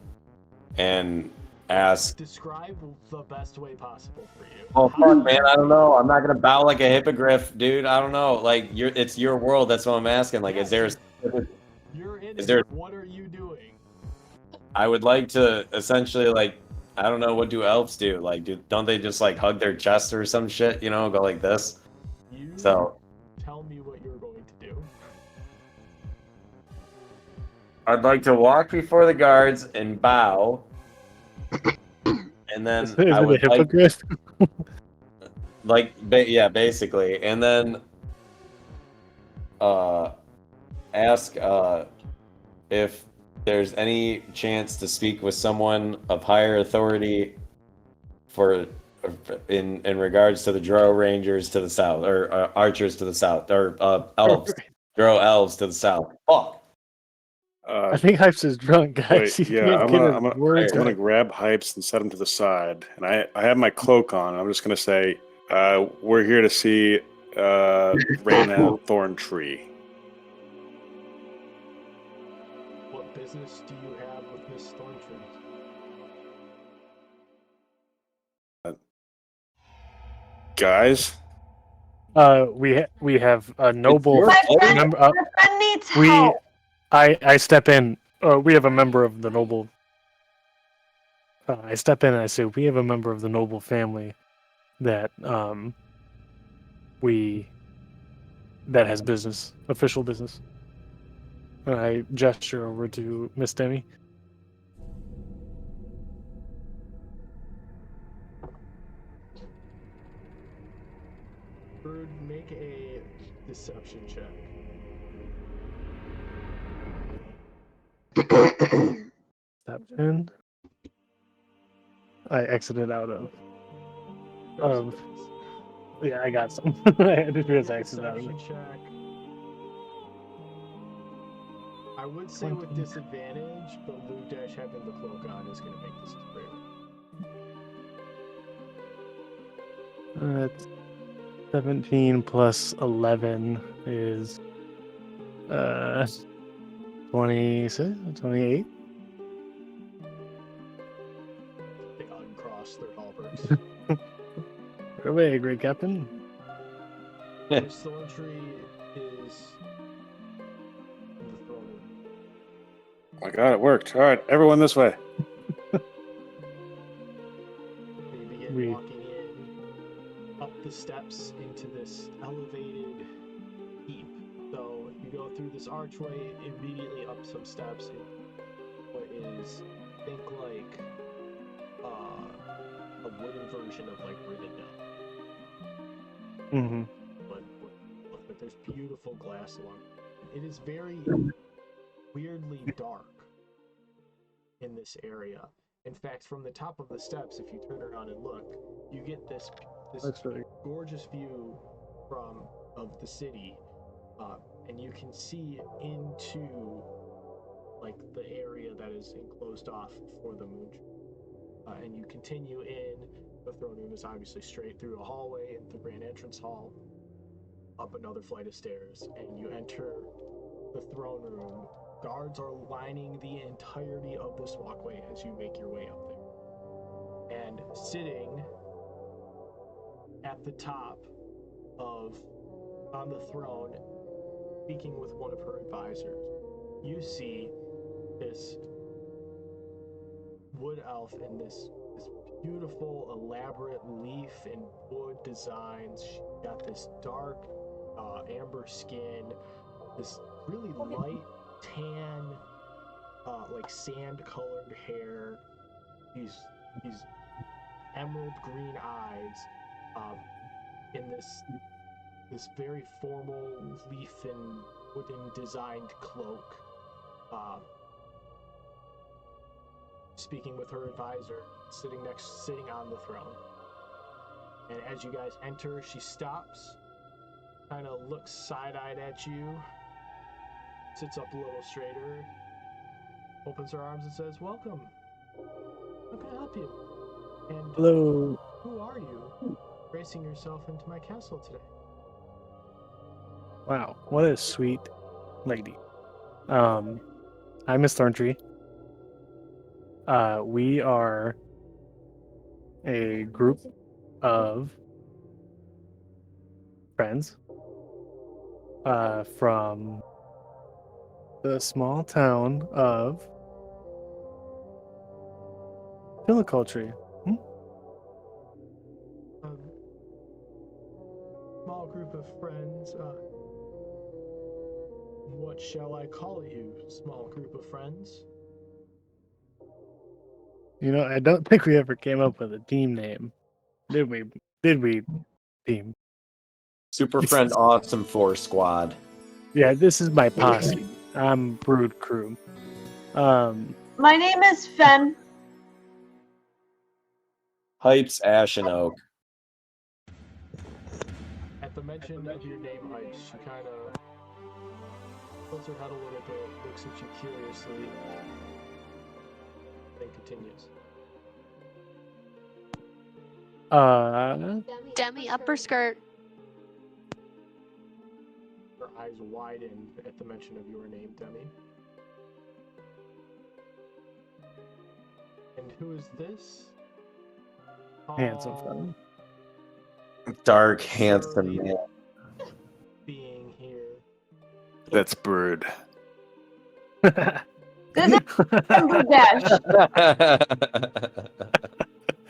and ask. Describe the best way possible for you. Oh fuck, man! I don't know. I'm not gonna bow like a hippogriff, dude. I don't know. Like, it's your world. That's what I'm asking. Like, is there? You're in Is it. there? What are you doing? I would like to essentially, like, I don't know, what do elves do? Like, don't they just like hug their chest or some shit? You know, go like this. You So tell me what you're going to do. I'd like to walk before the guards and bow, and then Is it I a would hippogriff? yeah, basically, and then ask if there's any chance to speak with someone of higher authority for in regards to the Drow Rangers to the south, or archers to the south, or elves, Drow elves to the south. Fuck. I think Hypes is drunk, guys. Wait, He yeah, can't I'm get gonna, his words I'm gonna out. grab Hypes and set him to the side, and I have my cloak on. I'm just gonna say, we're here to see Raina Thorn Tree. What business do you have with Miss Thorntree? Guys, We have a noble your place. member. My friend needs We help. I step in. We have a member of the noble. I step in and I say, we have a member of the noble family that that has business, official business. And I gesture over to Miss Demi. Bird, make a deception check. Step in. I exited out of. Yeah, I got some. I just realized I exited out of it. Deception check. I would say with 20. disadvantage, but Luke Dash having the cloak on is going to make this great. It's 17 plus 11 is 26, 28. They uncross their halberds. Away, great captain. Miss Thorntree is in the throne room. oh my God, it worked. All right, everyone this way. They begin We- walking in up the steps into this elevated keep. So you go through this archway, immediately up some steps. What is, think like a wooden version of like Rivendell. Mm-hmm. But there's beautiful glass along. It is very weirdly dark in this area. In fact, from the top of the steps, if you turn around and look, you get this That's really gorgeous view of the city, and you can see into like the area that is enclosed off for the moon. And you continue in. The throne room is obviously straight through a hallway into the grand entrance hall, up another flight of stairs, and you enter the throne room. Guards are lining the entirety of this walkway as you make your way up there. And sitting at the top on the throne, speaking with one of her advisors, you see this wood elf in this beautiful, elaborate leaf and wood designs. She's got this dark amber skin, this really light tan, like sand-colored hair, these emerald green eyes, in this very formal leaf and wooden designed cloak. Speaking with her advisor, sitting on the throne. And as you guys enter, she stops, kind of looks side-eyed at you, sits up a little straighter, opens her arms and says, "Welcome. How can I help you? And Hello. who are you, racing yourself into my castle today?" Wow, what a sweet lady. I'm Miss Thorntree. We are a group of friends from the small town of Viticulture. Small group of friends. What shall I call you, small group of friends? You know, I don't think we ever came up with a team name. Did we? Did we, team? Super Friend Awesome Force Squad. Yeah, this is my posse. I'm Brood Crew. My name is Fen. Hypes Ashen Oak. At the mention of your name, Hypes, she kind of tilts her head a little bit, looks at you curiously, then continues. Demi upper skirt. Her eyes widen at the mention of your name, Demi. And who is this? handsome Tall fellow. Dark, handsome man. being here. That's Bird. This is Blue Dash.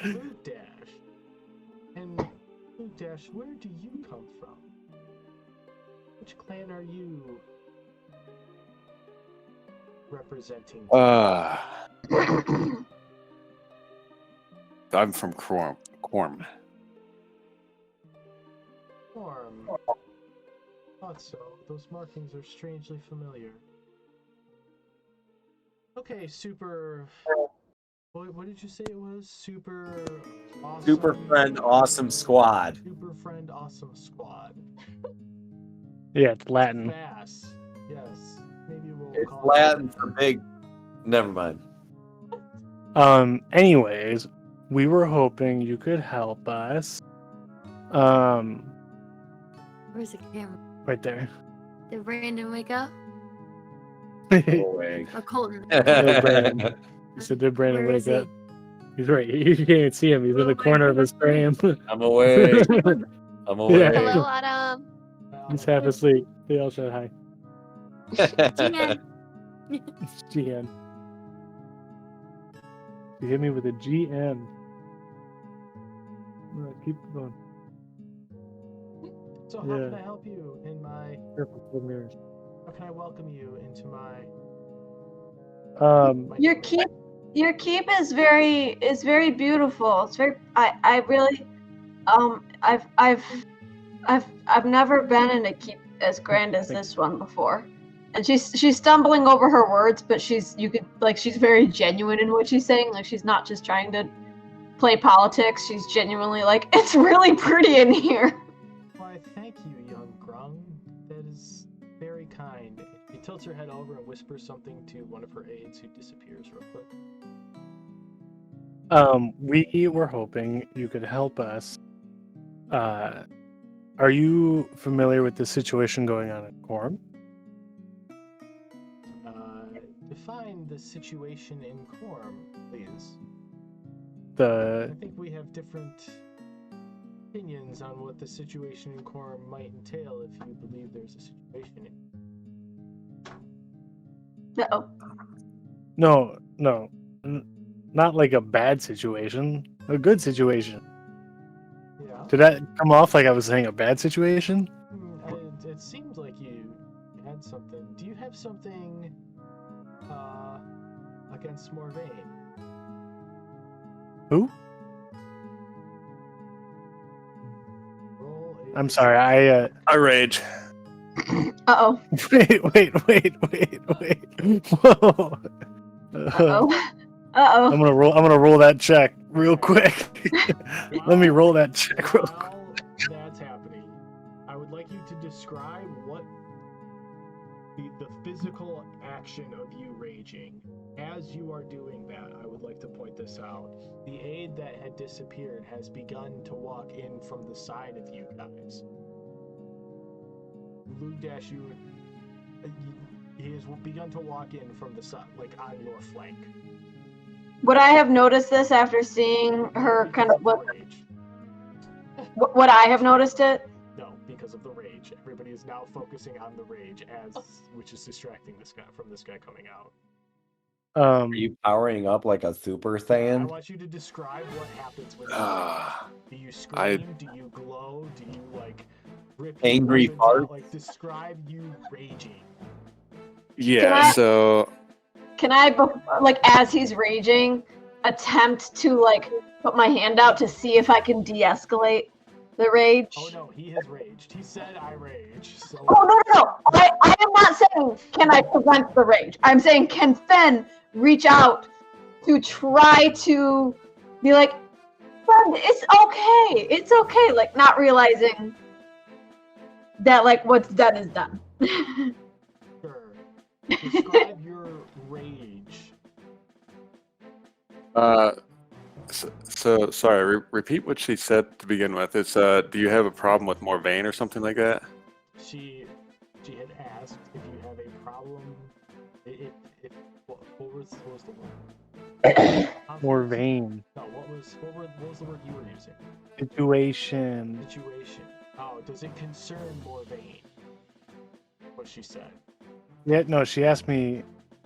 Blue Dash. And Blue Dash, where do you come from? Which clan are you representing? I'm from Corm. Corm. Thought so. Those markings are strangely familiar. Okay, super. What did you say it was? Super awesome. Super Friend Awesome Squad. Super Friend Awesome Squad. Yeah, it's Latin. Bass. Yes. Maybe we'll It's call Latin it. for big. Never mind. Anyways, we were hoping you could help us. Where's the camera? Right there. Did Brandon wake up? Go away. Or Colton? No, Brandon. You said, did Brandon Where is wake he? up? He's right. You can't even see him. He's in the corner of his frame. I'm awake. I'm awake. Yeah. Hello, Adam. He's half asleep. They all said hi. GN. GN. You hit me with a GN. Keep going. So how Yeah. can I help you in my? Careful with mirrors. How can I welcome you into my? Your keep is very beautiful. It's very I really I've never been in a keep as grand as this one before. And she's stumbling over her words, but she's very genuine in what she's saying. Like she's not just trying to play politics. She's genuinely like, it's really pretty in here. Why, thank you, young Grung. That is very kind. She tilts her head over and whispers something to one of her aides, who disappears real quick. We were hoping you could help us. Are you familiar with the situation going on at Corm? Define the situation in Corm, please. The I think we have different opinions on what the situation in Corm might entail if you believe there's a situation. Uh-oh. no, not like a bad situation, a good situation. Yeah. Did that come off like I was saying a bad situation? It seemed like you had something. Do you have something against Morvain? Who? Roll a I'm sorry. I rage. Uh-oh. Wait. Whoa. Uh-oh. I'm gonna roll that check real quick. Let me roll that check real quick. While that's happening, I would like you to describe what the physical action of you raging. As you are doing that, I would like to point this out. The aide that had disappeared has begun to walk in from the side of you guys. Ludash, he has begun to walk in from the side, like on your flank. Would I have noticed this after seeing her kind of Because the rage. would I have noticed it? No, because of the rage. Everybody is now focusing on the rage, which is distracting this guy from this guy coming out. Are you powering up like a super I saiyan? want you to describe what happens when you Ah, do you scream? Do you glow? Do you like rip Angry your weapons fart? out? Like describe you raging. yeah. So Can I, like, as he's raging, attempt to like put my hand out to see if I can de-escalate the rage? Oh no, he has raged. He said I rage. So Oh, no. I am not saying can I prevent the rage. I'm saying can Fen reach out to try to be like, Fen, it's okay. It's okay. Like, not realizing that, like, what's done is done. sure. Describe your rage. so sorry. Repeat what she said to begin with. It's do you have a problem with Morvain or something like that? She had asked if you have a problem. What was the word? More vain. No, what was the word you were using? Situation. Situation. Oh, does it concern Morvain? What she said. Yeah, no, she asked me,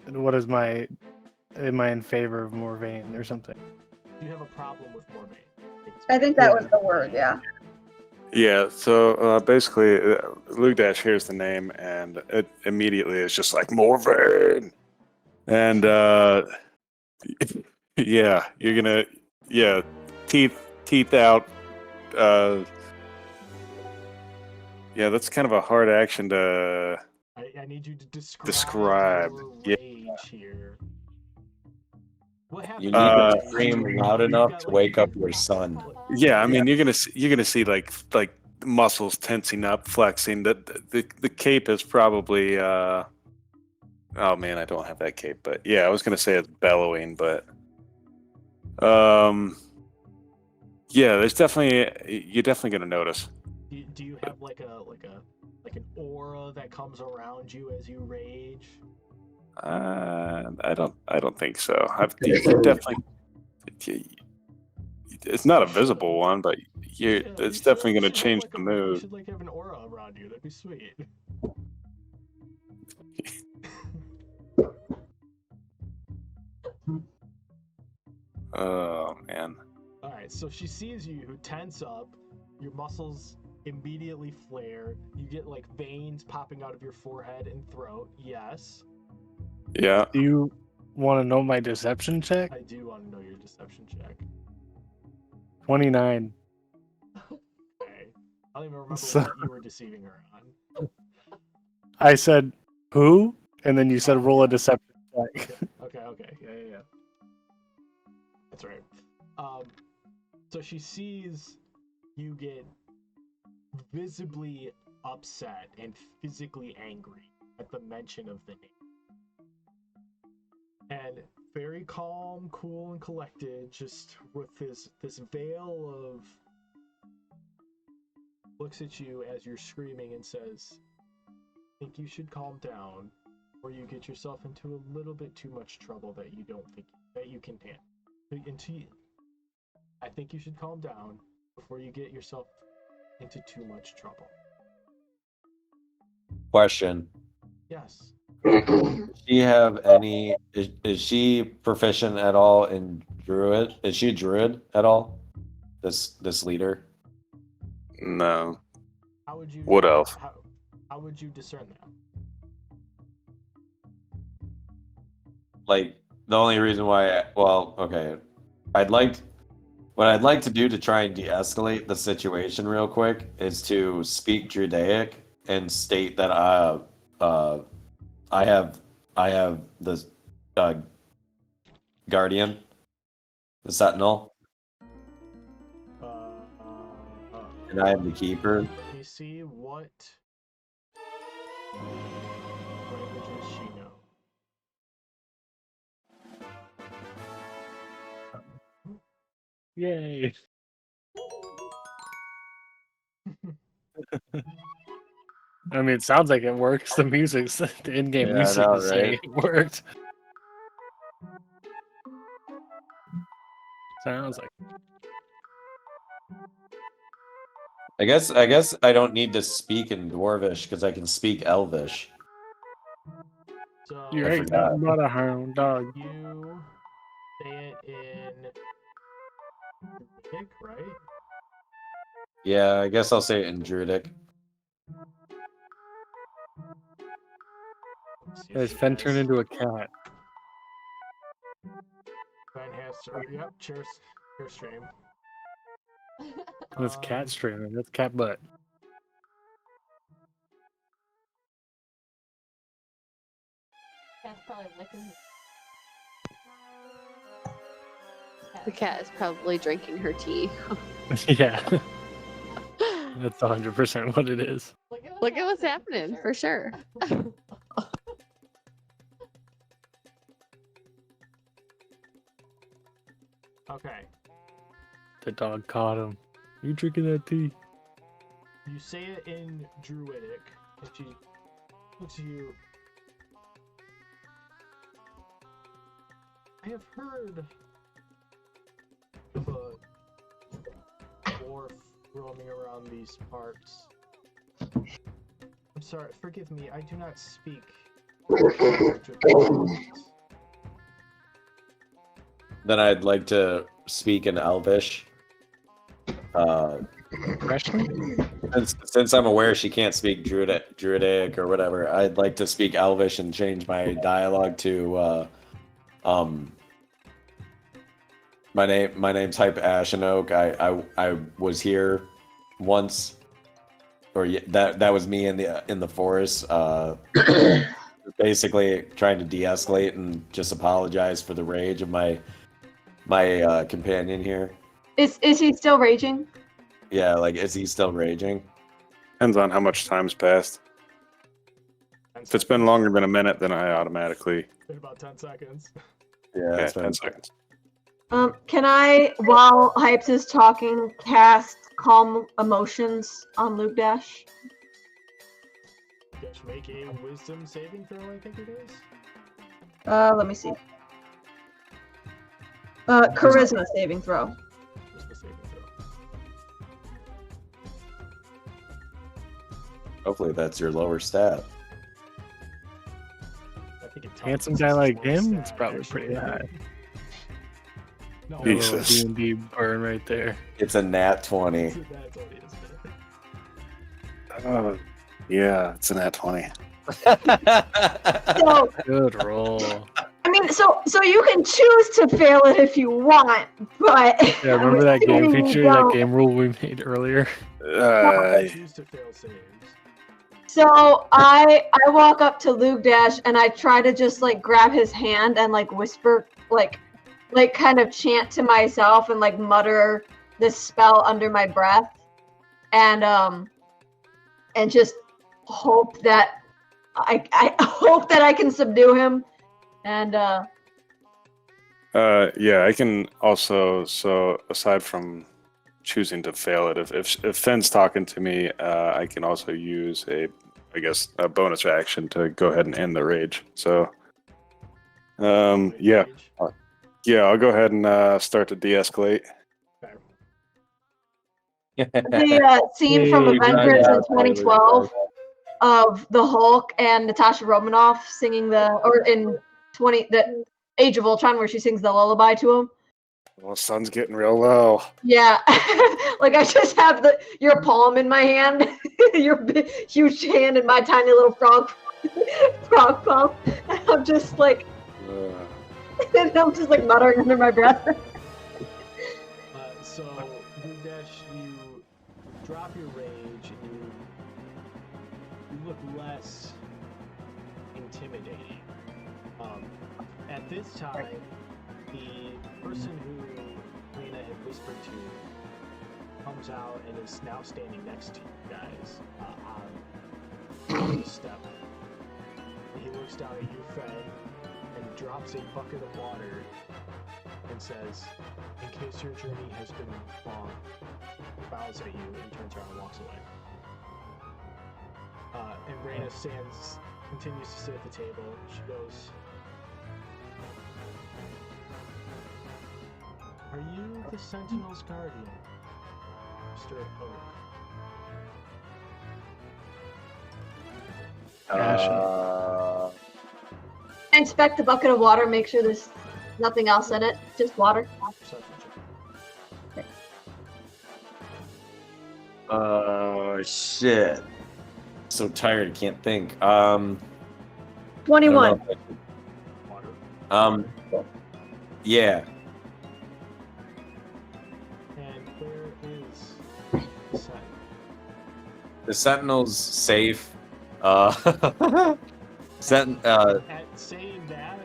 what is my, am I in favor of more vain or something? Do you have a problem with Morvain? I think that was the word, yeah. Yeah. So basically, Lugdash hears the name, and it immediately is just like Morvain, and yeah, you're gonna teeth out. Yeah, that's kind of a hard action to. I need you to Describe. your Yeah. rage here. What happened? You need to Rage? scream loud You've enough got, to like, wake up your son. Yeah, I mean, you're gonna see like muscles tensing up, flexing. The cape is probably. Oh man, I don't have that cape, but yeah, I was gonna say it's bellowing, but yeah, there's definitely you're definitely gonna notice. Do you have like an aura that comes around you as you rage? I don't think so. You definitely. It's not a visible one, but it's definitely gonna change the You mood. should like have an aura around you. That'd be sweet. Oh man. All right, so she sees you tense up, your muscles immediately flare. You get like veins popping out of your forehead and throat. Yes, Yeah. Do you want to know my deception check? I do want to know your deception check. 29. Okay, I don't even remember So- what you were deceiving her on. I said, who? And then you said roll a deception check. Okay, yeah. That's right. So she sees you get visibly upset and physically angry at the mention of the name. And very calm, cool, and collected, just with this veil of looks at you as you're screaming and says, I think you should calm down, or you get yourself into a little bit too much trouble that you don't think that you can handle. I think you should calm down before you get yourself into too much trouble. Question. Yes. Does she have any? Is she proficient at all in druid? Is she a druid at all? This leader. No. How would you? What else? How would you discern that? Like the only reason why. Well, okay. What I'd like to do to try and de-escalate the situation real quick is to speak Drudaic and state that I have the guardian, the sentinel, and I am the keeper. Let me see what. Right Yay. I mean, it sounds like it works. The music's the in-game Yeah, I music know, is saying right? it worked. Sounds like. I guess I don't need to speak in Dwarvish because I can speak Elvish. So You I ain't forgot. nothing but a hound dog. you say it in Druidic, right? Yeah, I guess I'll say it in Druidic. Let's see if Guys, she Fen has- turned into a cat. Fen has to. Yep, share stream. That's cat streaming. That's cat butt. That's probably licking. The cat is probably drinking her tea. Yeah. That's 100% what it is. Look at what's happening, for sure. Okay. The dog caught him. You drinking that tea? You say it in Druidic, and she looks at you. I have heard of a dwarf roaming around these parts. I'm sorry, forgive me, I do not speak. Then I'd like to speak in Elvish. Since I'm aware she can't speak Druidic or whatever, I'd like to speak Elvish and change my dialogue to my name's Hype Ashenoak. I was here once, or that was me in the forest. Basically trying to de-escalate and just apologize for the rage of my companion here. Is he still raging? Yeah, like, is he still raging? Depends on how much time's passed. If it's been longer than a minute, then I automatically. In about 10 seconds. Yeah, Yeah, it's been 10 seconds. Can I, while Hypes is talking, cast Calm Emotions on Luke Dash? Just make a wisdom saving throw, I think it is. Let me see. Charisma saving throw. Just the saving throw. Hopefully that's your lower stat. I think it Handsome tells us guy it's like low him, stat, it's probably pretty actually. high. No, A little Jesus. D&D burn right there. It's a nat 20. That's what it is. Yeah, it's an at 20. So, Good roll. I mean, so you can choose to fail it if you want, but Yeah, remember that game assuming you feature, that don't. game rule we made earlier? Choose to fail saves. So I walk up to Luke Dash and I try to just like grab his hand and like whisper, like kind of chant to myself and like mutter this spell under my breath, and just hope that I hope that I can subdue him, and Yeah, I can also. So aside from choosing to fail it, if Fenn's talking to me, I can also use a bonus action to go ahead and end the rage. So, yeah, I'll go ahead and start to de-escalate. the scene from Hey, Avengers yeah, in 2012 of the Hulk and Natasha Romanoff singing the Age of Ultron where she sings the lullaby to him. Well, sun's getting real low. Yeah, like I just have your palm in my hand, your big, huge hand in my tiny little frog palm. And I'm just like, and I'm just like muttering under my breath. So, Rudesh, you drop your rage and you look less intimidating. At this time, the person who Lena had whispered to comes out and is now standing next to you guys on the step. He looks down at you, Fed, and and drops a bucket of water and says, "In case your journey has been long," bows at you and turns around and walks away. And Reyna continues to sit at the table. She goes, "Are you the Sentinel's guardian, Mr. Oak?" I inspect the bucket of water, make sure there's nothing else in it, just water. Perception check. Shit. So tired, I can't think. 21. Water. Yeah. And where is the Sentinel? The Sentinel's safe. Sentinel. At saying that,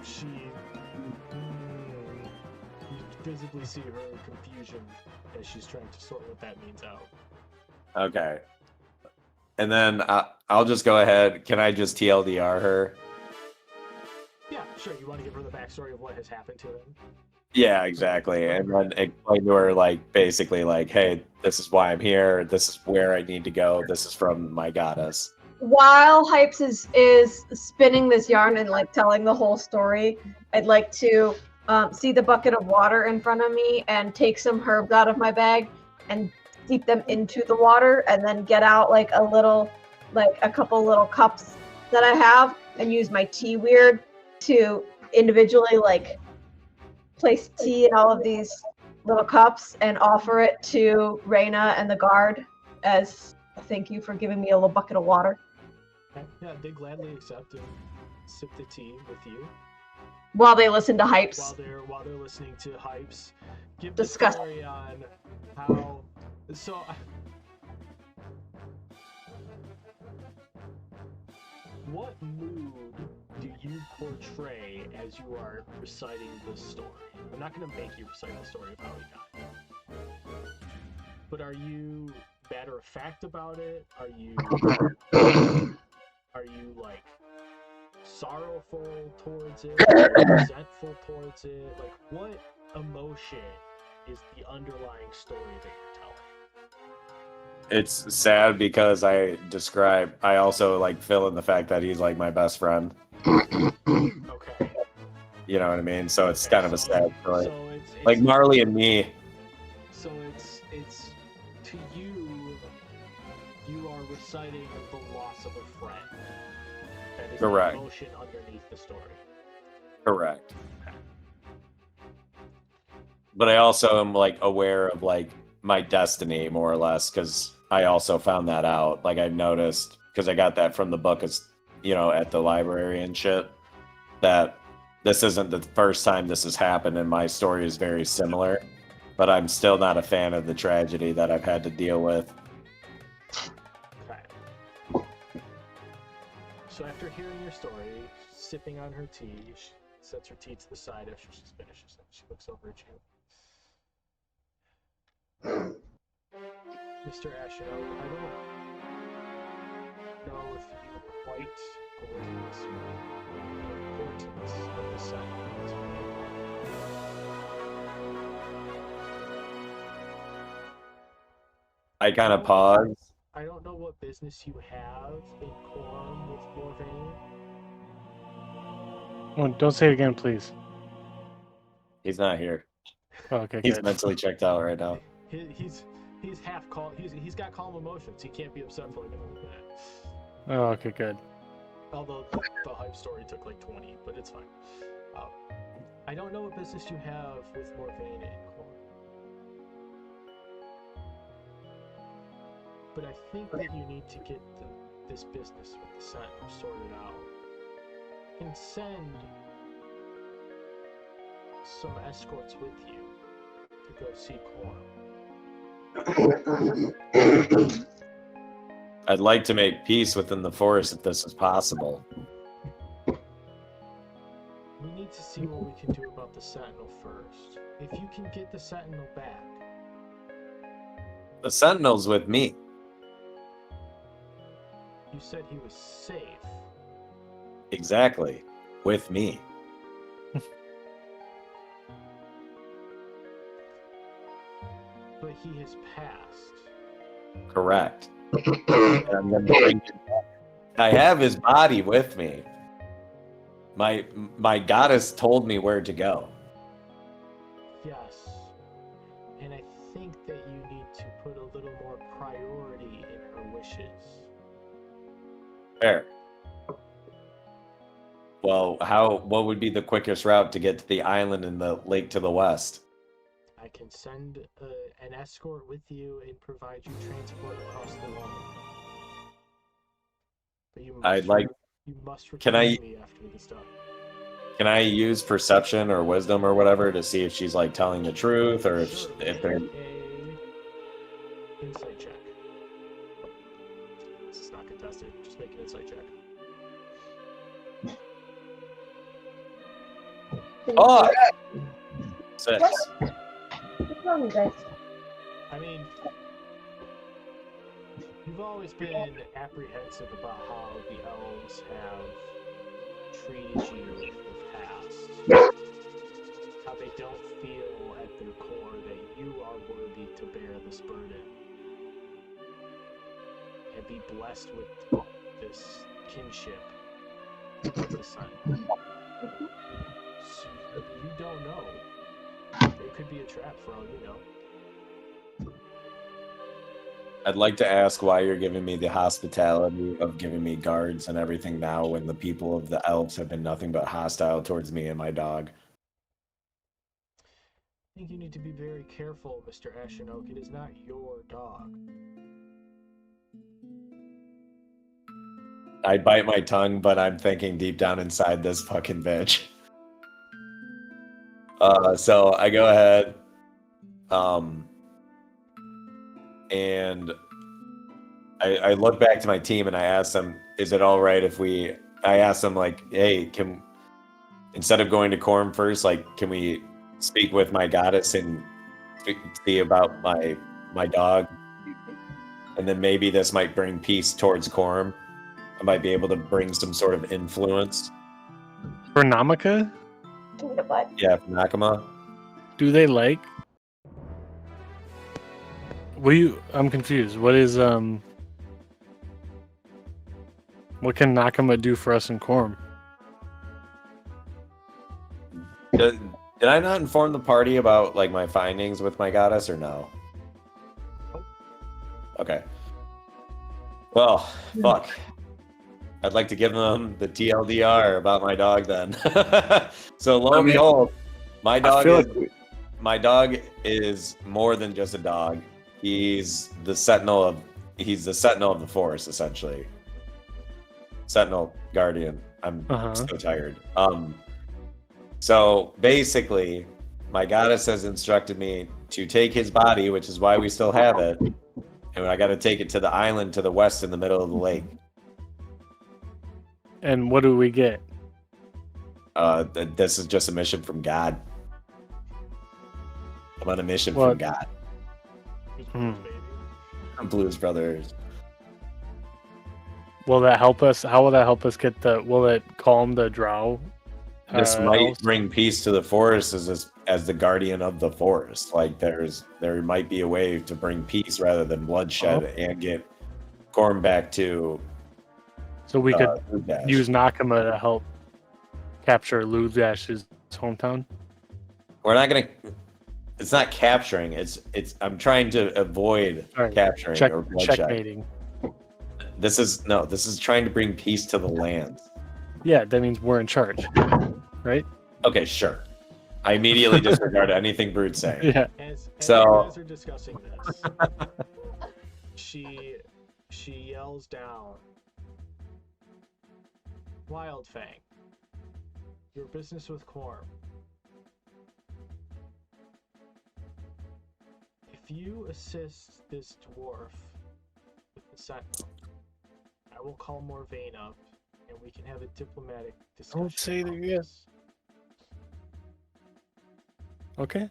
she you visibly see her confusion as she's trying to sort what that means out. Okay. And then I'll just go ahead. Can I just TLDR her? Yeah, sure. You want to give her the backstory of what has happened to them? Yeah, exactly. And then explain to her, like, basically, like, hey, this is why I'm here. This is where I need to go. This is from my goddess. While Hypes is spinning this yarn and like telling the whole story, I'd like to see the bucket of water in front of me and take some herbs out of my bag and steep them into the water, and then get out like a couple little cups that I have and use my tea weird to individually like place tea in all of these little cups and offer it to Reyna and the guard as a thank you for giving me a little bucket of water. Okay. Yeah, they gladly accept and sip the tea with you While they listen to Hypes. while they're listening to Hypes. Give Disgusting. the story on how. So. What mood do you portray as you are reciting this story? I'm not going to make you recite the story of how he died. But are you matter of fact about it? Are you like sorrowful towards it? Are you resentful towards it? Like, what emotion is the underlying story that you're telling? It's sad because I also like fill in the fact that he's like my best friend. Okay. You know what I mean? So it's kind of a sad story. So it's Like Marley and me. So it's to you, you are reciting the loss of a friend. That is Correct. the emotion underneath the story. Correct. Okay. But I also am like aware of like my destiny more or less, because I also found that out. Like I noticed, because I got that from the book, as at the library and shit, that this isn't the first time this has happened, and my story is very similar. But I'm still not a fan of the tragedy that I've had to deal with. Okay. So after hearing your story, sipping on her tea, she sets her tea to the side after she finishes it. She looks over at you. Mr. Ashen, I don't know if you quite grasp the importance of the Sentinel to me. I kind of pause. I don't know what business you have in Corm with Morvain. Oh, don't say it again, please. He's not here. Oh, okay, He's good. mentally checked out right now. He's half calm. He's got calm emotions. He can't be upset for like another minute. Oh, okay, good. Although the hype story took like 20, but it's fine. I don't know what business you have with Morvain and Corm, but I think that you need to get this business with the Sentinel sorted out and send some escorts with you to go see Corm. I'd like to make peace within the forest if this is possible. We need to see what we can do about the Sentinel first. If you can get the Sentinel back. The Sentinel's with me. You said he was safe. Exactly. With me. But he has passed. Correct. And I'm gonna bring him back. I have his body with me. My goddess told me where to go. Yes. And I think that you need to put a little more priority in her wishes. Fair. Well, what would be the quickest route to get to the island and the lake to the west? I can send an escort with you and provide you transport across the water. But you must return to me after this done. Can I use perception or wisdom or whatever to see if she's like telling the truth or if they're Make a insight check. This is not contested. Just make an insight check. Oh, 6. What's wrong, you guys? I mean, you've always been apprehensive about how the elves have treated you in the past. How they don't feel at their core that you are worthy to bear this burden. And be blessed with this kinship with the sun. So you don't know. It could be a trap for all you know. I'd like to ask why you're giving me the hospitality of giving me guards and everything now when the people of the elves have been nothing but hostile towards me and my dog. I think you need to be very careful, Mr. Ashenok. It is not your dog. I bite my tongue, but I'm thinking deep down inside this fucking bitch. So I go ahead, and I look back to my team and I ask them, is it all right if I ask them like, hey, instead of going to Corm first, like, can we speak with my goddess and see about my dog? And then maybe this might bring peace towards Corm. I might be able to bring some sort of influence. For Namaka, What? Yeah, from Nakama. do they like? I'm confused. What can Nakama do for us in Corm? Did I not inform the party about like my findings with my goddess or no? Okay. Well, fuck. I'd like to give them the TLDR about my dog then. So lo and behold, my dog is more than just a dog. He's the sentinel of the forest, essentially. Sentinel guardian. I'm so tired. So basically, my goddess has instructed me to take his body, which is why we still have it, and I got to take it to the island to the west in the middle of the lake. And what do we get? This is just a mission from God. I'm on a mission from God. Blues Brothers. Will that help us? How will that help us get will it calm the drow? This might bring peace to the forest as the guardian of the forest. Like there might be a way to bring peace rather than bloodshed and get Corm back to. So we could use Nakama to help capture Ludash's hometown. We're not gonna. It's not capturing. It's. I'm trying to avoid capturing or bloodshed. Checkmating. This is trying to bring peace to the land. Yeah, that means we're in charge, right? Okay, sure. I immediately disregard anything Brood's saying. Yeah. As you guys are discussing this, she yells down, Wildfang, your business with Corm. If you assist this dwarf with the Sentinel, I will call Morvain up and we can have a diplomatic discussion. Don't say that, about yes. this. Okay.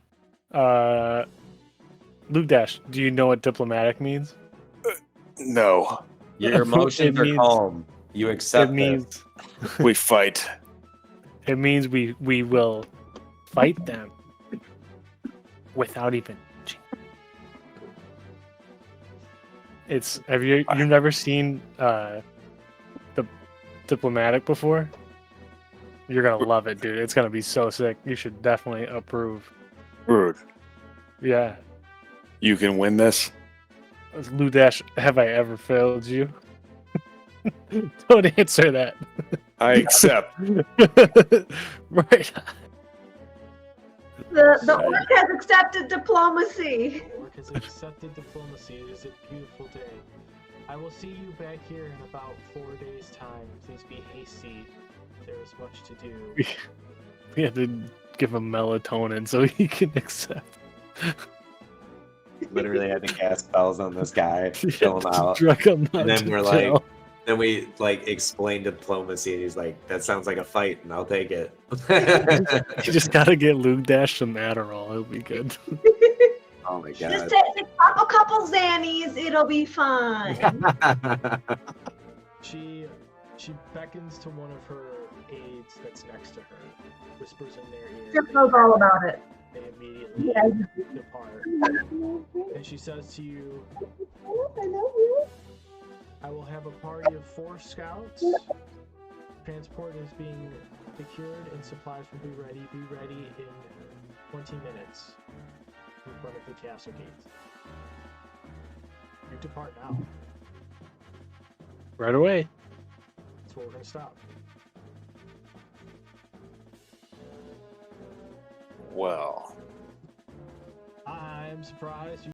Ludash, do you know what diplomatic means? No. Your emotions are calm. You accept it means we fight. It means we will fight them without even. It's you've never seen the Diplomatic before? You're gonna love it, dude. It's gonna be so sick. You should definitely approve. Rude. Yeah. You can win this. Ludash, have I ever failed you? Don't answer that. I accept. Right. The orc has accepted diplomacy. The orc has accepted diplomacy. It is a beautiful day. I will see you back here in about 4 days' time. Please be hasty. There is much to do. We had to give him melatonin so he can accept. Literally had to cast spells on this guy, kill him out. Drug him out And then to we're jail. like, then we like explain diplomacy, and he's like, "That sounds like a fight, and I'll take it." You just gotta get Luke Dash some Adderall. It'll be good. Oh my Just god! take a couple Xannies, it'll be fine. She beckons to one of her aides that's next to her, whispers in their ear. Jim knows all about it. They immediately Yeah. depart. And she says to you, I will have a party of 4 scouts. Transport is being secured and supplies will be ready. Be ready in 20 minutes in front of the castle gate. You depart now. Right away. That's where we're going to stop. Well. I'm surprised you